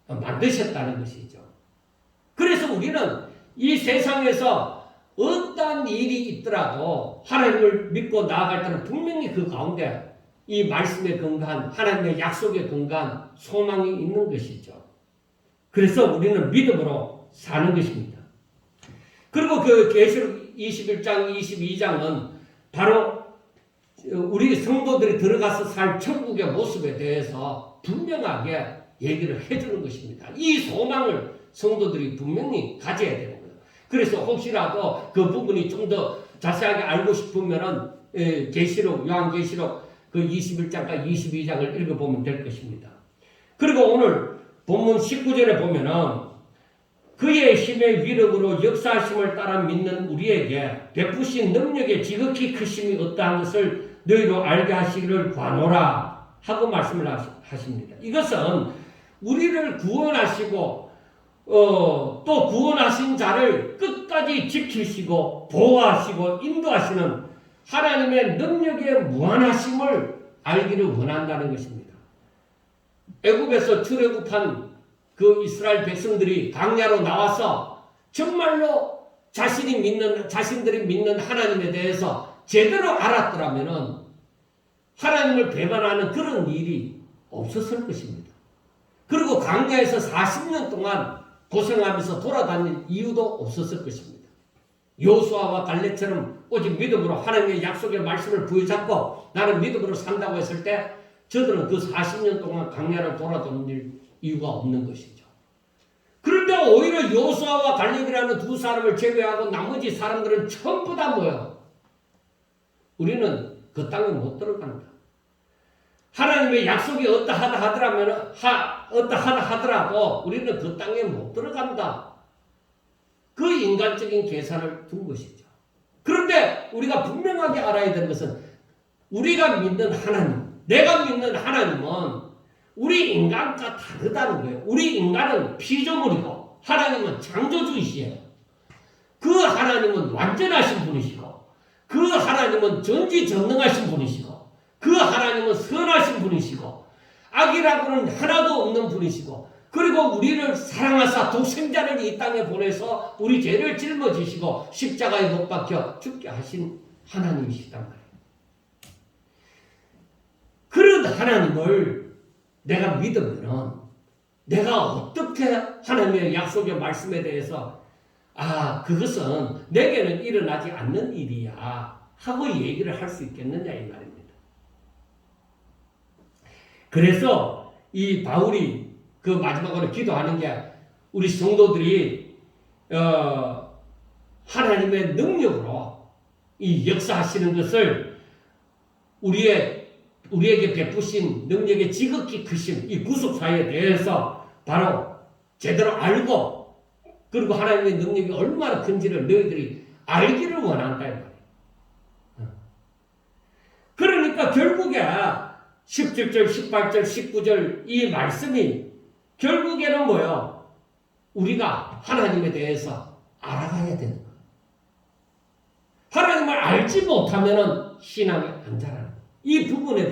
만드셨다는 것이죠. 그래서 우리는 이 세상에서 어떠한 일이 있더라도 하나님을 믿고 나아갈 때는 분명히 그 가운데 이 말씀에 근거한 하나님의 약속에 근거한 소망이 있는 것이죠. 그래서 우리는 믿음으로 사는 것입니다. 그리고 그 계시록 21장, 22장은 바로 우리 성도들이 들어가서 살 천국의 모습에 대해서 분명하게 얘기를 해주는 것입니다. 이 소망을 성도들이 분명히 가져야 되는 거예요. 그래서 혹시라도 그 부분이 좀 더 자세하게 알고 싶으면은 요한계시록 그 21장과 22장을 읽어보면 될 것입니다. 그리고 오늘 본문 19절에 보면은 그의 힘의 위력으로 역사하심을 따라 믿는 우리에게 베푸신 능력의 지극히 크심이 어떠한 것을 너희로 알게 하시기를 구하노라 하고 말씀을 하십니다. 이것은 우리를 구원하시고 또 구원하신 자를 끝까지 지키시고 보호하시고 인도하시는 하나님의 능력의 무한하심을 알기를 원한다는 것입니다. 애굽에서 출애굽한 그 이스라엘 백성들이 광야로 나와서 정말로 자신들이 믿는 하나님에 대해서 제대로 알았더라면은 하나님을 배반하는 그런 일이 없었을 것입니다. 그리고 광야에서 40년 동안 고생하면서 돌아다닐 이유도 없었을 것입니다. 여호수아와 갈렙처럼 오직 믿음으로 하나님의 약속의 말씀을 부여잡고 나는 믿음으로 산다고 했을 때 저들은 그 40년 동안 광야를 돌아다닐 이유가 없는 것이죠. 그런데 오히려 여호수아와 갈렙이라는 두 사람을 제외하고 나머지 사람들은 전부 다 뭐예요? 우리는 그 땅에 못 들어간다. 하나님의 약속이 어떠하다 하더라도 우리는 그 땅에 못 들어간다. 그 인간적인 계산을 둔 것이죠. 그런데 우리가 분명하게 알아야 되는 것은 우리가 믿는 하나님, 내가 믿는 하나님은 우리 인간과 다르다는 거예요. 우리 인간은 피조물이고 하나님은 창조주이시에요. 그 하나님은 완전하신 분이시고 그 하나님은 전지전능하신 분이시고 그 하나님은 선하신 분이시고 악이라고는 하나도 없는 분이시고 그리고 우리를 사랑하사 독생자를 이 땅에 보내서 우리 죄를 짊어지시고 십자가에 못 박혀 죽게 하신 하나님이시단 말이에요. 그런 하나님을 내가 믿으면은 내가 어떻게 하나님의 약속의 말씀에 대해서 그것은 내게는 일어나지 않는 일이야 하고 얘기를 할 수 있겠느냐 이 말입니다. 그래서 이 바울이 그 마지막으로 기도하는 게 우리 성도들이 하나님의 능력으로 이 역사하시는 것을 우리에게 베푸신 능력의 지극히 크신 이 구속사에 대해서 바로 제대로 알고 그리고 하나님의 능력이 얼마나 큰지를 너희들이 알기를 원한다 이 말이에요. 그러니까 결국에 17절, 18절, 19절 이 말씀이 결국에는 뭐예요? 우리가 하나님에 대해서 알아가야 되는 거예요. 하나님을 알지 못하면 신앙이 안 자라는 거예요. 이 부분에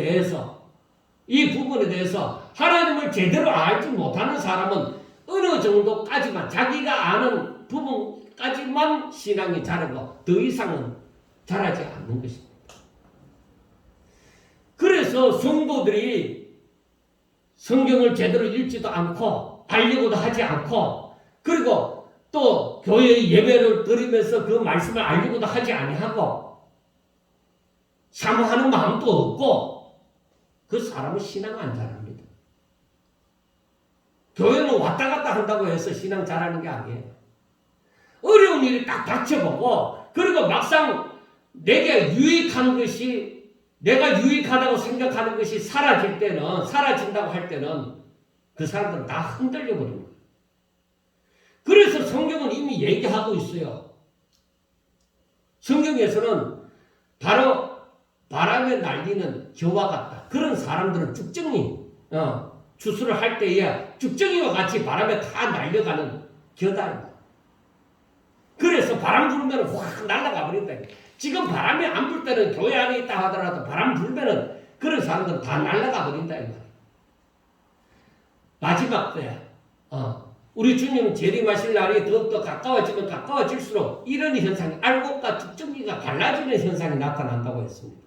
대해서 하나님을 제대로 알지 못하는 사람은 어느 정도까지만 자기가 아는 부분까지만 신앙이 자라고 더 이상은 자라지 않는 것입니다. 그래서 성도들이 성경을 제대로 읽지도 않고 알려고도 하지 않고 그리고 또 교회의 예배를 드리면서 그 말씀을 알려고도 하지 아니하고 사모하는 마음도 없고 그 사람은 신앙 안 자랍니다. 교회는 왔다 갔다 한다고 해서 신앙 잘하는 게 아니에요. 어려운 일이 딱 닥쳐보고 그리고 막상 내게 유익한 것이 내가 유익하다고 생각하는 것이 사라진다고 할 때는 그 사람들은 다 흔들려 버립니다. 그래서 성경은 이미 얘기하고 있어요. 성경에서는 바로 바람에 날리는 겨와 같다. 그런 사람들은 추수를 할 때에 쭉정이와 같이 바람에 다 날려가는 겨다. 그래서 바람 불면 확 날아가 버린다. 지금 바람이 안 불 때는 교회 안에 있다 하더라도 바람 불면은 그런 사람들은 다 날아가 버린다. 마지막 때, 우리 주님 재림하실 날이 더욱더 가까워지면 가까워질수록 이런 현상이 알곡과 쭉정이가 갈라지는 현상이 나타난다고 했습니다.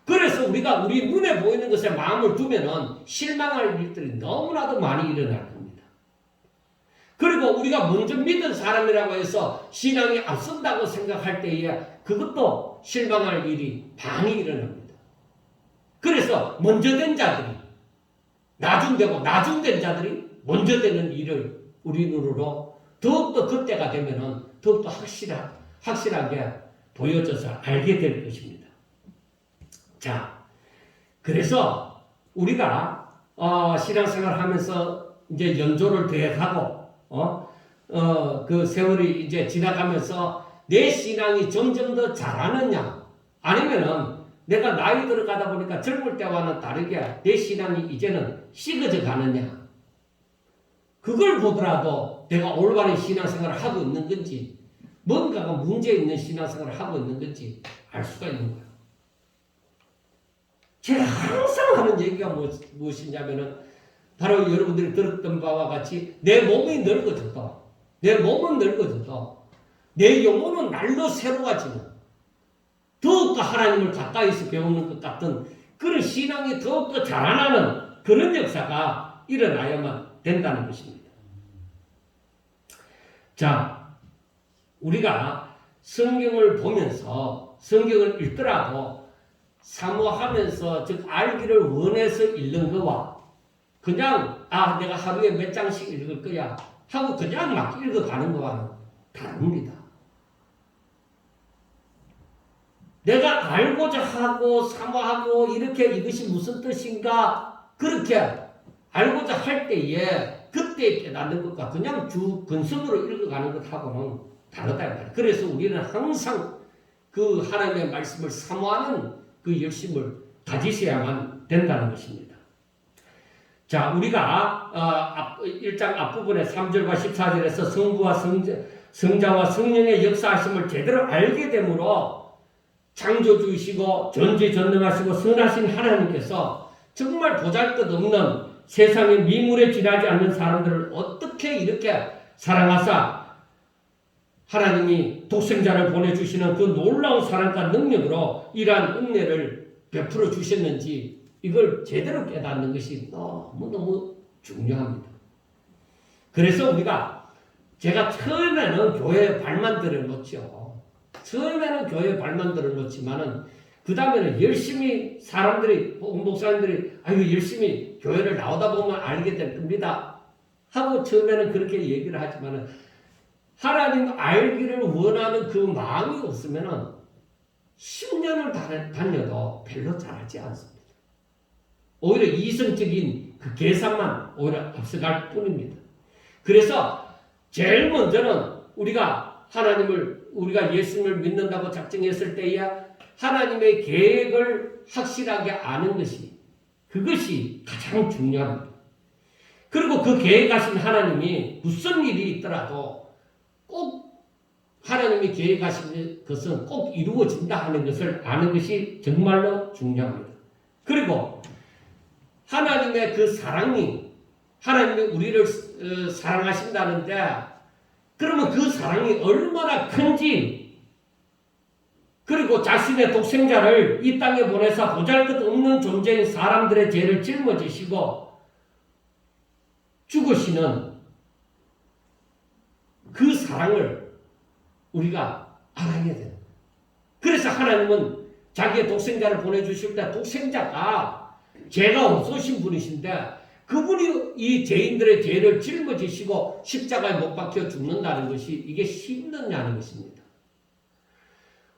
그래서 우리가 우리 눈에 보이는 것에 마음을 두면은 실망할 일들이 너무나도 많이 일어날 겁니다. 그리고 우리가 먼저 믿은 사람이라고 해서 신앙이 앞선다고 생각할 때에 그것도 실망할 일이 많이 일어납니다. 그래서 먼저 된 자들이 나중되고 나중된 자들이 먼저 되는 일을 우리 눈으로 더욱더 그때가 되면은 더욱더 확실하게 보여져서 알게 될 것입니다. 자, 그래서 우리가 신앙생활 하면서 이제 연조를 대하고 그 세월이 이제 지나가면서 내 신앙이 점점 더 자라느냐 아니면은 내가 나이 들어가다 보니까 젊을 때와는 다르게 내 신앙이 이제는 식어져 가느냐 그걸 보더라도 내가 올바른 신앙생활을 하고 있는 건지 뭔가가 문제 있는 신앙생활을 하고 있는 건지 알 수가 있는 거예요. 제가 항상 하는 얘기가 무엇이냐면은 바로 여러분들이 들었던 바와 같이 내 몸이 늙어져도 내 몸은 늙어져도 내 영혼은 날로 새로워지는 더욱더 하나님을 가까이서 배우는 것 같은 그런 신앙이 더욱더 자라나는 그런 역사가 일어나야만 된다는 것입니다. 자, 우리가 성경을 보면서 성경을 읽더라도 사모하면서 즉 알기를 원해서 읽는 거와 그냥 내가 하루에 몇 장씩 읽을 거야 하고 그냥 막 읽어가는 거와는 다릅니다. 내가 알고자 하고 사모하고 이렇게 이것이 무슨 뜻인가 그렇게 알고자 할 때에 그때 깨닫는 것과 그냥 근성으로 읽어가는 것하고는 다르다. 그래서 우리는 항상 그 하나님의 말씀을 사모하는 그 열심을 가지셔야만 된다는 것입니다. 자, 우리가 1장 앞부분에 3절과 14절에서 성부와 성자와 성령의 역사하심을 제대로 알게 되므로 창조주이시고 전지전능하시고 선하신 하나님께서 정말 보잘것없는 세상의 미물에 지나지 않는 사람들을 어떻게 이렇게 사랑하사 하나님이 독생자를 보내주시는 그 놀라운 사랑과 능력으로 이러한 은혜를 베풀어 주셨는지 이걸 제대로 깨닫는 것이 너무너무 중요합니다. 그래서 제가 처음에는 교회에 발만 들여놓죠. 처음에는 교회에 발만 들어놓지만은 그 다음에는 열심히 목사님들이 열심히 교회를 나오다 보면 알게 될 겁니다 하고 처음에는 그렇게 얘기를 하지만은 하나님 알기를 원하는 그 마음이 없으면은 10년을 다녀도 별로 잘하지 않습니다. 오히려 이성적인 그 계산만 오히려 앞서갈 뿐입니다. 그래서 제일 먼저는 우리가 예수님을 믿는다고 작정했을 때에 하나님의 계획을 확실하게 아는 그것이 가장 중요합니다. 그리고 그 계획하신 하나님이 무슨 일이 있더라도 꼭 하나님이 계획하신 것은 꼭 이루어진다 하는 것을 아는 것이 정말로 중요합니다. 그리고 하나님의 그 사랑이, 하나님이 우리를 사랑하신다는데, 그러면 그 사랑이 얼마나 큰지, 그리고 자신의 독생자를 이 땅에 보내서 보잘것없는 존재인 사람들의 죄를 짊어지시고 죽으시는 그 사랑을 우리가 알아야 돼요. 그래서 하나님은 자기의 독생자를 보내주실 때 독생자가 죄가 없으신 분이신데 그분이 이 죄인들의 죄를 짊어지시고 십자가에 못 박혀 죽는다는 것이 이게 쉽느냐는 것입니다.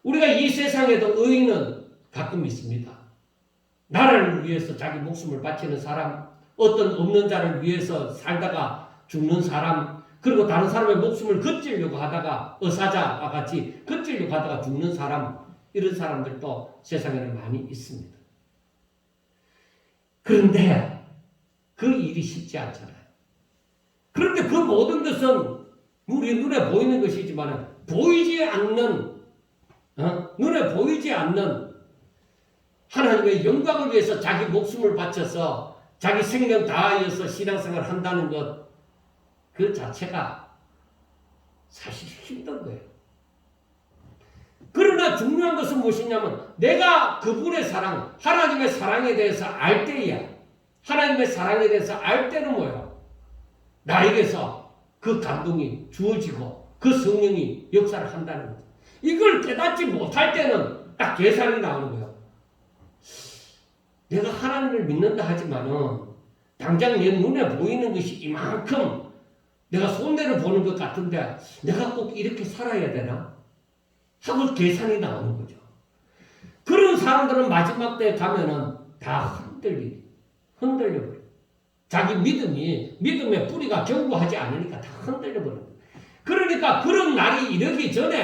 우리가 이 세상에도 의인은 가끔 있습니다. 나라를 위해서 자기 목숨을 바치는 사람, 어떤 없는 자를 위해서 살다가 죽는 사람, 그리고 다른 사람의 목숨을 거치려고 하다가 의사자와 같이 거치려고 하다가 죽는 사람, 이런 사람들도 세상에는 많이 있습니다. 그런데 그 일이 쉽지 않잖아요. 그런데 그 모든 것은 우리 눈에 보이는 것이지만 보이지 않는, 눈에 보이지 않는 하나님의 영광을 위해서 자기 목숨을 바쳐서 자기 생명 다하여서 신앙생활을 한다는 것, 그 자체가 사실 힘든 거예요. 그러나 중요한 것은 무엇이냐면 내가 그분의 사랑, 하나님의 사랑에 대해서 알 때야. 하나님의 사랑에 대해서 알 때는 뭐예요? 나에게서 그 감동이 주어지고 그 성령이 역사를 한다는 거죠. 이걸 깨닫지 못할 때는 딱 계산이 나오는 거예요. 내가 하나님을 믿는다 하지만은 당장 내 눈에 보이는 것이 이만큼 내가 손해를 보는 것 같은데 내가 꼭 이렇게 살아야 되나? 하고 계산이 나오는 거죠. 그런 사람들은 마지막 때에 가면은 다 흔들려버려요. 자기 믿음의 뿌리가 견고하지 않으니까 다 흔들려버려요. 그러니까 그런 날이 이르기 전에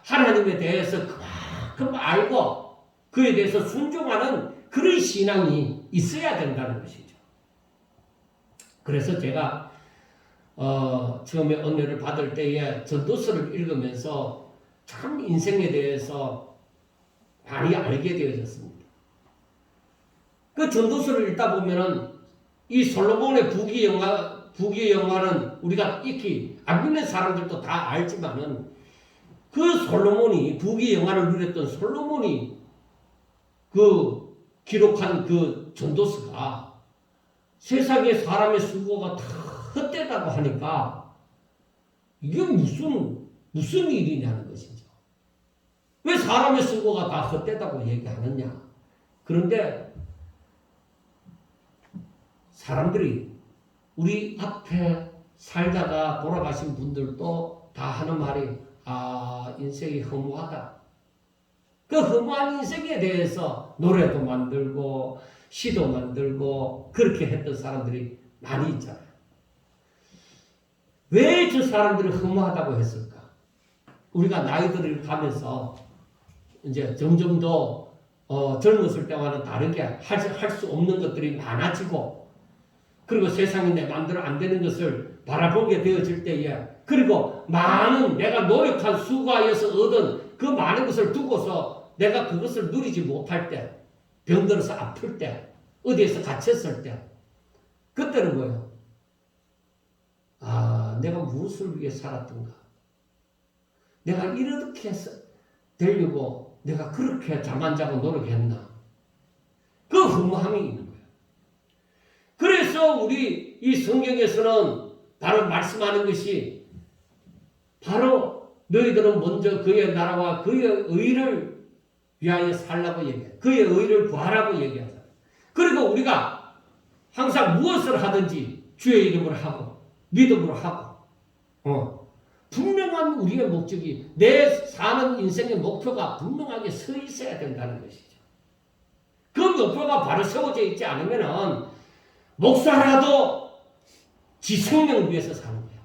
하나님에 대해서 그만큼 알고 그에 대해서 순종하는 그런 신앙이 있어야 된다는 것이죠. 그래서 제가 처음에 은혜를 받을 때에 전도서를 읽으면서 참 인생에 대해서 많이 알게 되어졌습니다. 그 전도서를 읽다 보면은 이 솔로몬의 부귀영화는 우리가 익히 안 믿는 사람들도 다 알지만은 그 솔로몬이 부귀영화를 누렸던 솔로몬이 그 기록한 그 전도서가 세상에 사람의 수고가 다 헛되다고 하니까 이게 무슨 일이냐는 것이죠. 왜 사람의 수고가 다 헛되다고 얘기하느냐. 그런데 사람들이 우리 앞에 살다가 돌아가신 분들도 다 하는 말이 인생이 허무하다. 그 허무한 인생에 대해서 노래도 만들고 시도 만들고 그렇게 했던 사람들이 많이 있잖아요. 왜 저 사람들이 허무하다고 했을까? 우리가 나이들을 가면서 이제 점점 더 젊었을 때와는 다르게 할 수 없는 것들이 많아지고 그리고 세상이 내 마음대로 안 되는 것을 바라보게 되어질 때에 그리고 많은 내가 노력한 수고하여서 얻은 그 많은 것을 두고서 내가 그것을 누리지 못할 때 병들어서 아플 때 어디에서 갇혔을 때 그때는 뭐예요? 내가 무엇을 위해 살았던가? 내가 이렇게 되려고 내가 그렇게 잠 안 자고 노력했나? 그 허무함이 있는 거예요. 그래서 우리 이 성경에서는 바로 말씀하는 것이 바로 너희들은 먼저 그의 나라와 그의 의를 위하여 살라고 얘기해요. 그의 의를 구하라고 얘기하잖아요. 그리고 우리가 항상 무엇을 하든지 주의 이름으로 하고 믿음으로 하고 분명한 우리의 목적이 내 사는 인생의 목표가 분명하게 서 있어야 된다는 것이죠. 그 목표가 바로 세워져 있지 않으면은 목사라도 지 생명을 위해서 사는 거야.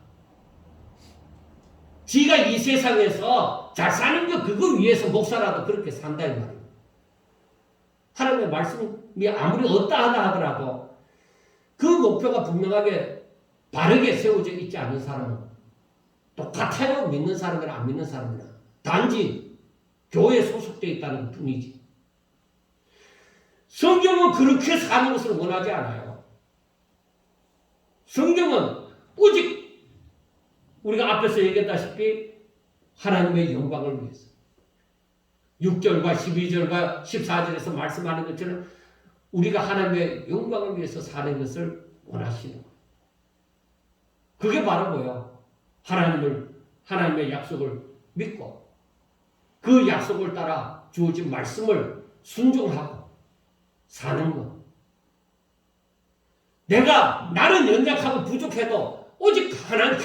지가 이 세상에서 잘 사는 거 그거 위해서 목사라도 그렇게 산다 이 말이에요. 하나님의 말씀이 아무리 어떠하다 하더라도 그 목표가 분명하게 바르게 세워져 있지 않은 사람은 똑같아요. 믿는 사람이나 안 믿는 사람이나. 단지 교회에 소속되어 있다는 뿐이지. 성경은 그렇게 사는 것을 원하지 않아요. 성경은 오직 우리가 앞에서 얘기했다시피 하나님의 영광을 위해서 6절과 12절과 14절에서 말씀하는 것처럼 우리가 하나님의 영광을 위해서 사는 것을 원하시는 거예요. 그게 바로 뭐예요? 하나님의 약속을 믿고 그 약속을 따라 주어진 말씀을 순종하고 사는 것. 나는 연약하고 부족해도 오직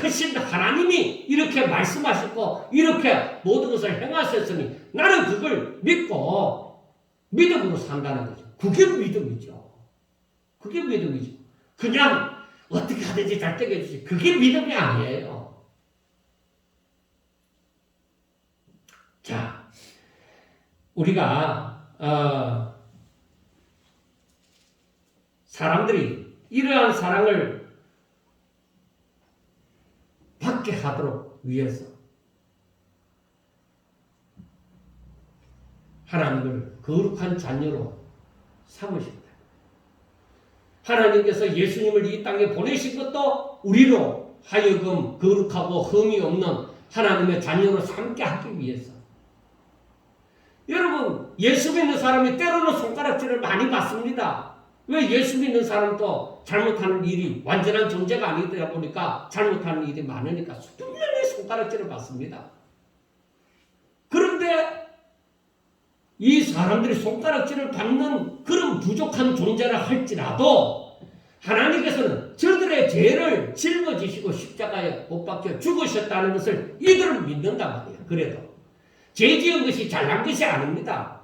크신 하나님이 이렇게 말씀하셨고 이렇게 모든 것을 행하셨으니 나는 그걸 믿고 믿음으로 산다는 거죠. 그게 믿음이죠. 그게 믿음이죠. 그냥 어떻게 하든지 잘 되게 해주지. 그게 믿음이 아니에요. 자, 우리가 사람들이 이러한 사랑을 받게 하도록 위해서 하나님을 거룩한 자녀로 삼으십니다. 하나님께서 예수님을 이 땅에 보내신 것도 우리로 하여금 거룩하고 흠이 없는 하나님의 자녀로 삼게 하기 위해서. 여러분, 예수 믿는 사람이 때로는 손가락질을 많이 받습니다. 왜? 예수 믿는 사람도 잘못하는 일이 완전한 존재가 아니다 보니까 잘못하는 일이 많으니까 분명히 손가락질을 받습니다. 그런데 이 사람들이 손가락질을 받는 그런 부족한 존재라 할지라도 하나님께서는 저들의 죄를 짊어지시고 십자가에 못 박혀 죽으셨다는 것을 이들은 믿는단 말이에요. 그래도 죄 지은 것이 잘난 것이 아닙니다.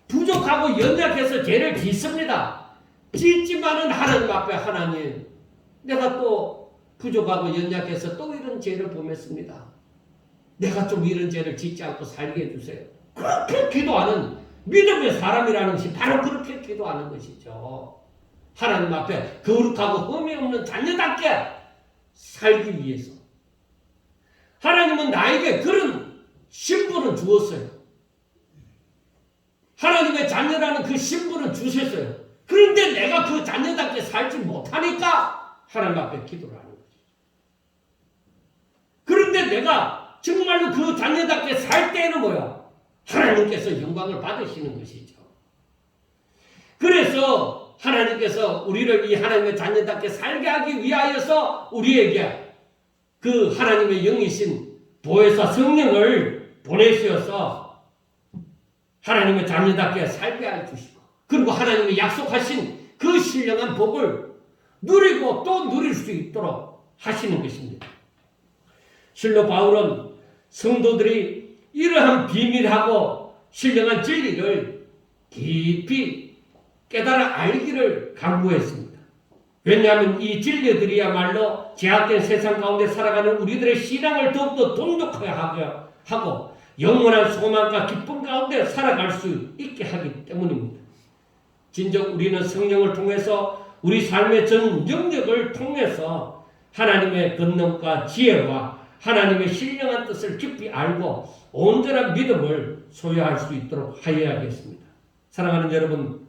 부족하고 연약해서 죄를 짓습니다. 짓지만은 하나님 앞에 하나님, 내가 또 부족하고 연약해서 또 이런 죄를 범했습니다. 내가 좀 이런 죄를 짓지 않고 살게 해주세요. 그렇게 기도하는 믿음의 사람이라는 것이 바로 그렇게 기도하는 것이죠. 하나님 앞에 거룩하고 흠이 없는 자녀답게 살기 위해서. 하나님은 나에게 그런 신분을 주었어요. 하나님의 자녀라는 그 신분을 주셨어요. 그런데 내가 그 자녀답게 살지 못하니까 하나님 앞에 기도를 하는 거죠. 그런데 내가 정말로 그 자녀답게 살 때는 뭐야? 하나님께서 영광을 받으시는 것이죠. 그래서 하나님께서 우리를 이 하나님의 자녀답게 살게 하기 위하여서 우리에게 그 하나님의 영이신 보혜사 성령을 보내주셔서 하나님의 자녀답게 살게 해주시고 그리고 하나님의 약속하신 그 신령한 복을 누리고 또 누릴 수 있도록 하시는 것입니다. 실로 바울은 성도들이 이러한 비밀하고 신령한 진리를 깊이 깨달아 알기를 강구했습니다. 왜냐하면 이 진리들이야말로 제약된 세상 가운데 살아가는 우리들의 신앙을 더욱더 돈독하게 하고 영원한 소망과 기쁨 가운데 살아갈 수 있게 하기 때문입니다. 진정 우리는 성령을 통해서 우리 삶의 전 영역을 통해서 하나님의 권능과 지혜와 하나님의 신령한 뜻을 깊이 알고 온전한 믿음을 소유할 수 있도록 하여야겠습니다. 사랑하는 여러분,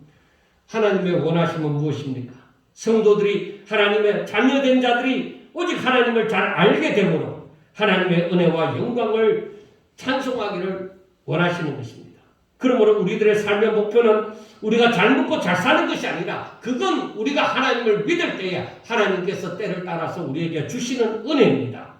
하나님의 원하심은 무엇입니까? 성도들이 하나님의 자녀된 자들이 오직 하나님을 잘 알게 되므로 하나님의 은혜와 영광을 찬송하기를 원하시는 것입니다. 그러므로 우리들의 삶의 목표는 우리가 잘 먹고 잘 사는 것이 아니라 그건 우리가 하나님을 믿을 때에 하나님께서 때를 따라서 우리에게 주시는 은혜입니다.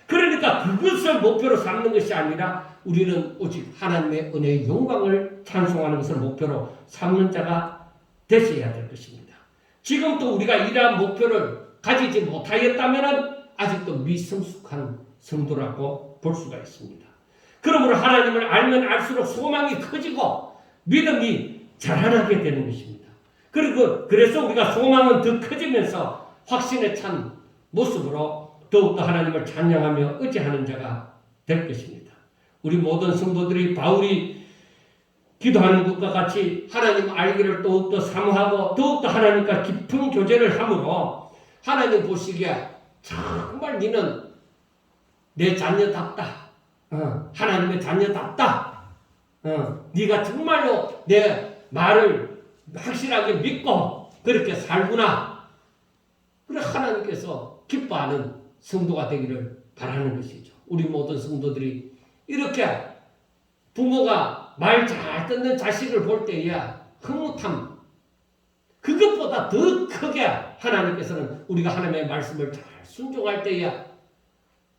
그러니까 그것을 목표로 삼는 것이 아니라 우리는 오직 하나님의 은혜의 영광을 찬송하는 것을 목표로 삼는 자가 되셔야 될 것입니다. 지금 또 우리가 이러한 목표를 가지지 못하였다면 아직도 미성숙한 성도라고 볼 수가 있습니다. 그러므로 하나님을 알면 알수록 소망이 커지고 믿음이 자라나게 되는 것입니다. 그래서 우리가 소망은 더 커지면서 확신에 찬 모습으로 더욱더 하나님을 찬양하며 의지하는 자가 될 것입니다. 우리 모든 성도들이 바울이 기도하는 것과 같이 하나님 알기를 더욱더 사모하고 더욱더 하나님과 깊은 교제를 함으로 하나님 보시기에 정말 너는 내 자녀답다. 하나님의 자녀답다. 네가 정말로 내 말을 확실하게 믿고 그렇게 살구나. 그래 하나님께서 기뻐하는 성도가 되기를 바라는 것이죠. 우리 모든 성도들이 이렇게 부모가 말 잘 듣는 자식을 볼 때에 흐뭇함, 그것보다 더 크게 하나님께서는 우리가 하나님의 말씀을 잘 순종할 때에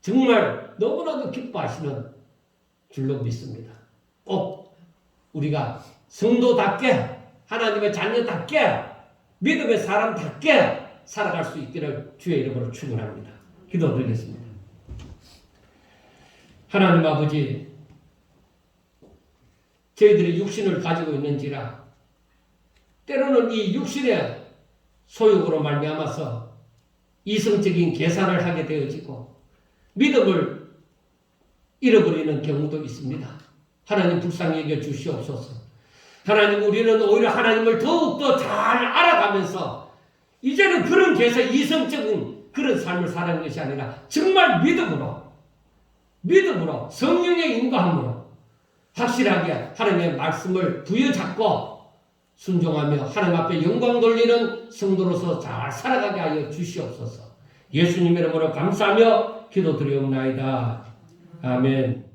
정말 너무나도 기뻐하시는 줄로 믿습니다. 꼭 우리가 성도답게 하나님의 자녀답게 믿음의 사람답게 살아갈 수 있기를 주의 이름으로 축원합니다. 기도드리겠습니다. 하나님 아버지, 저희들이 육신을 가지고 있는지라 때로는 이 육신의 소욕으로 말미암아서 이성적인 계산을 하게 되어지고 믿음을 잃어버리는 경우도 있습니다. 하나님 불쌍히 여겨 주시옵소서. 하나님, 우리는 오히려 하나님을 더욱더 잘 알아가면서 이제는 그런 계산, 이성적인 그런 삶을 사는 것이 아니라 정말 믿음으로 성령의 인도함으로 확실하게 하나님의 말씀을 부여잡고 순종하며 하나님 앞에 영광 돌리는 성도로서 잘 살아가게 하여 주시옵소서. 예수님 이름으로 감사하며 기도드리옵나이다. 아멘.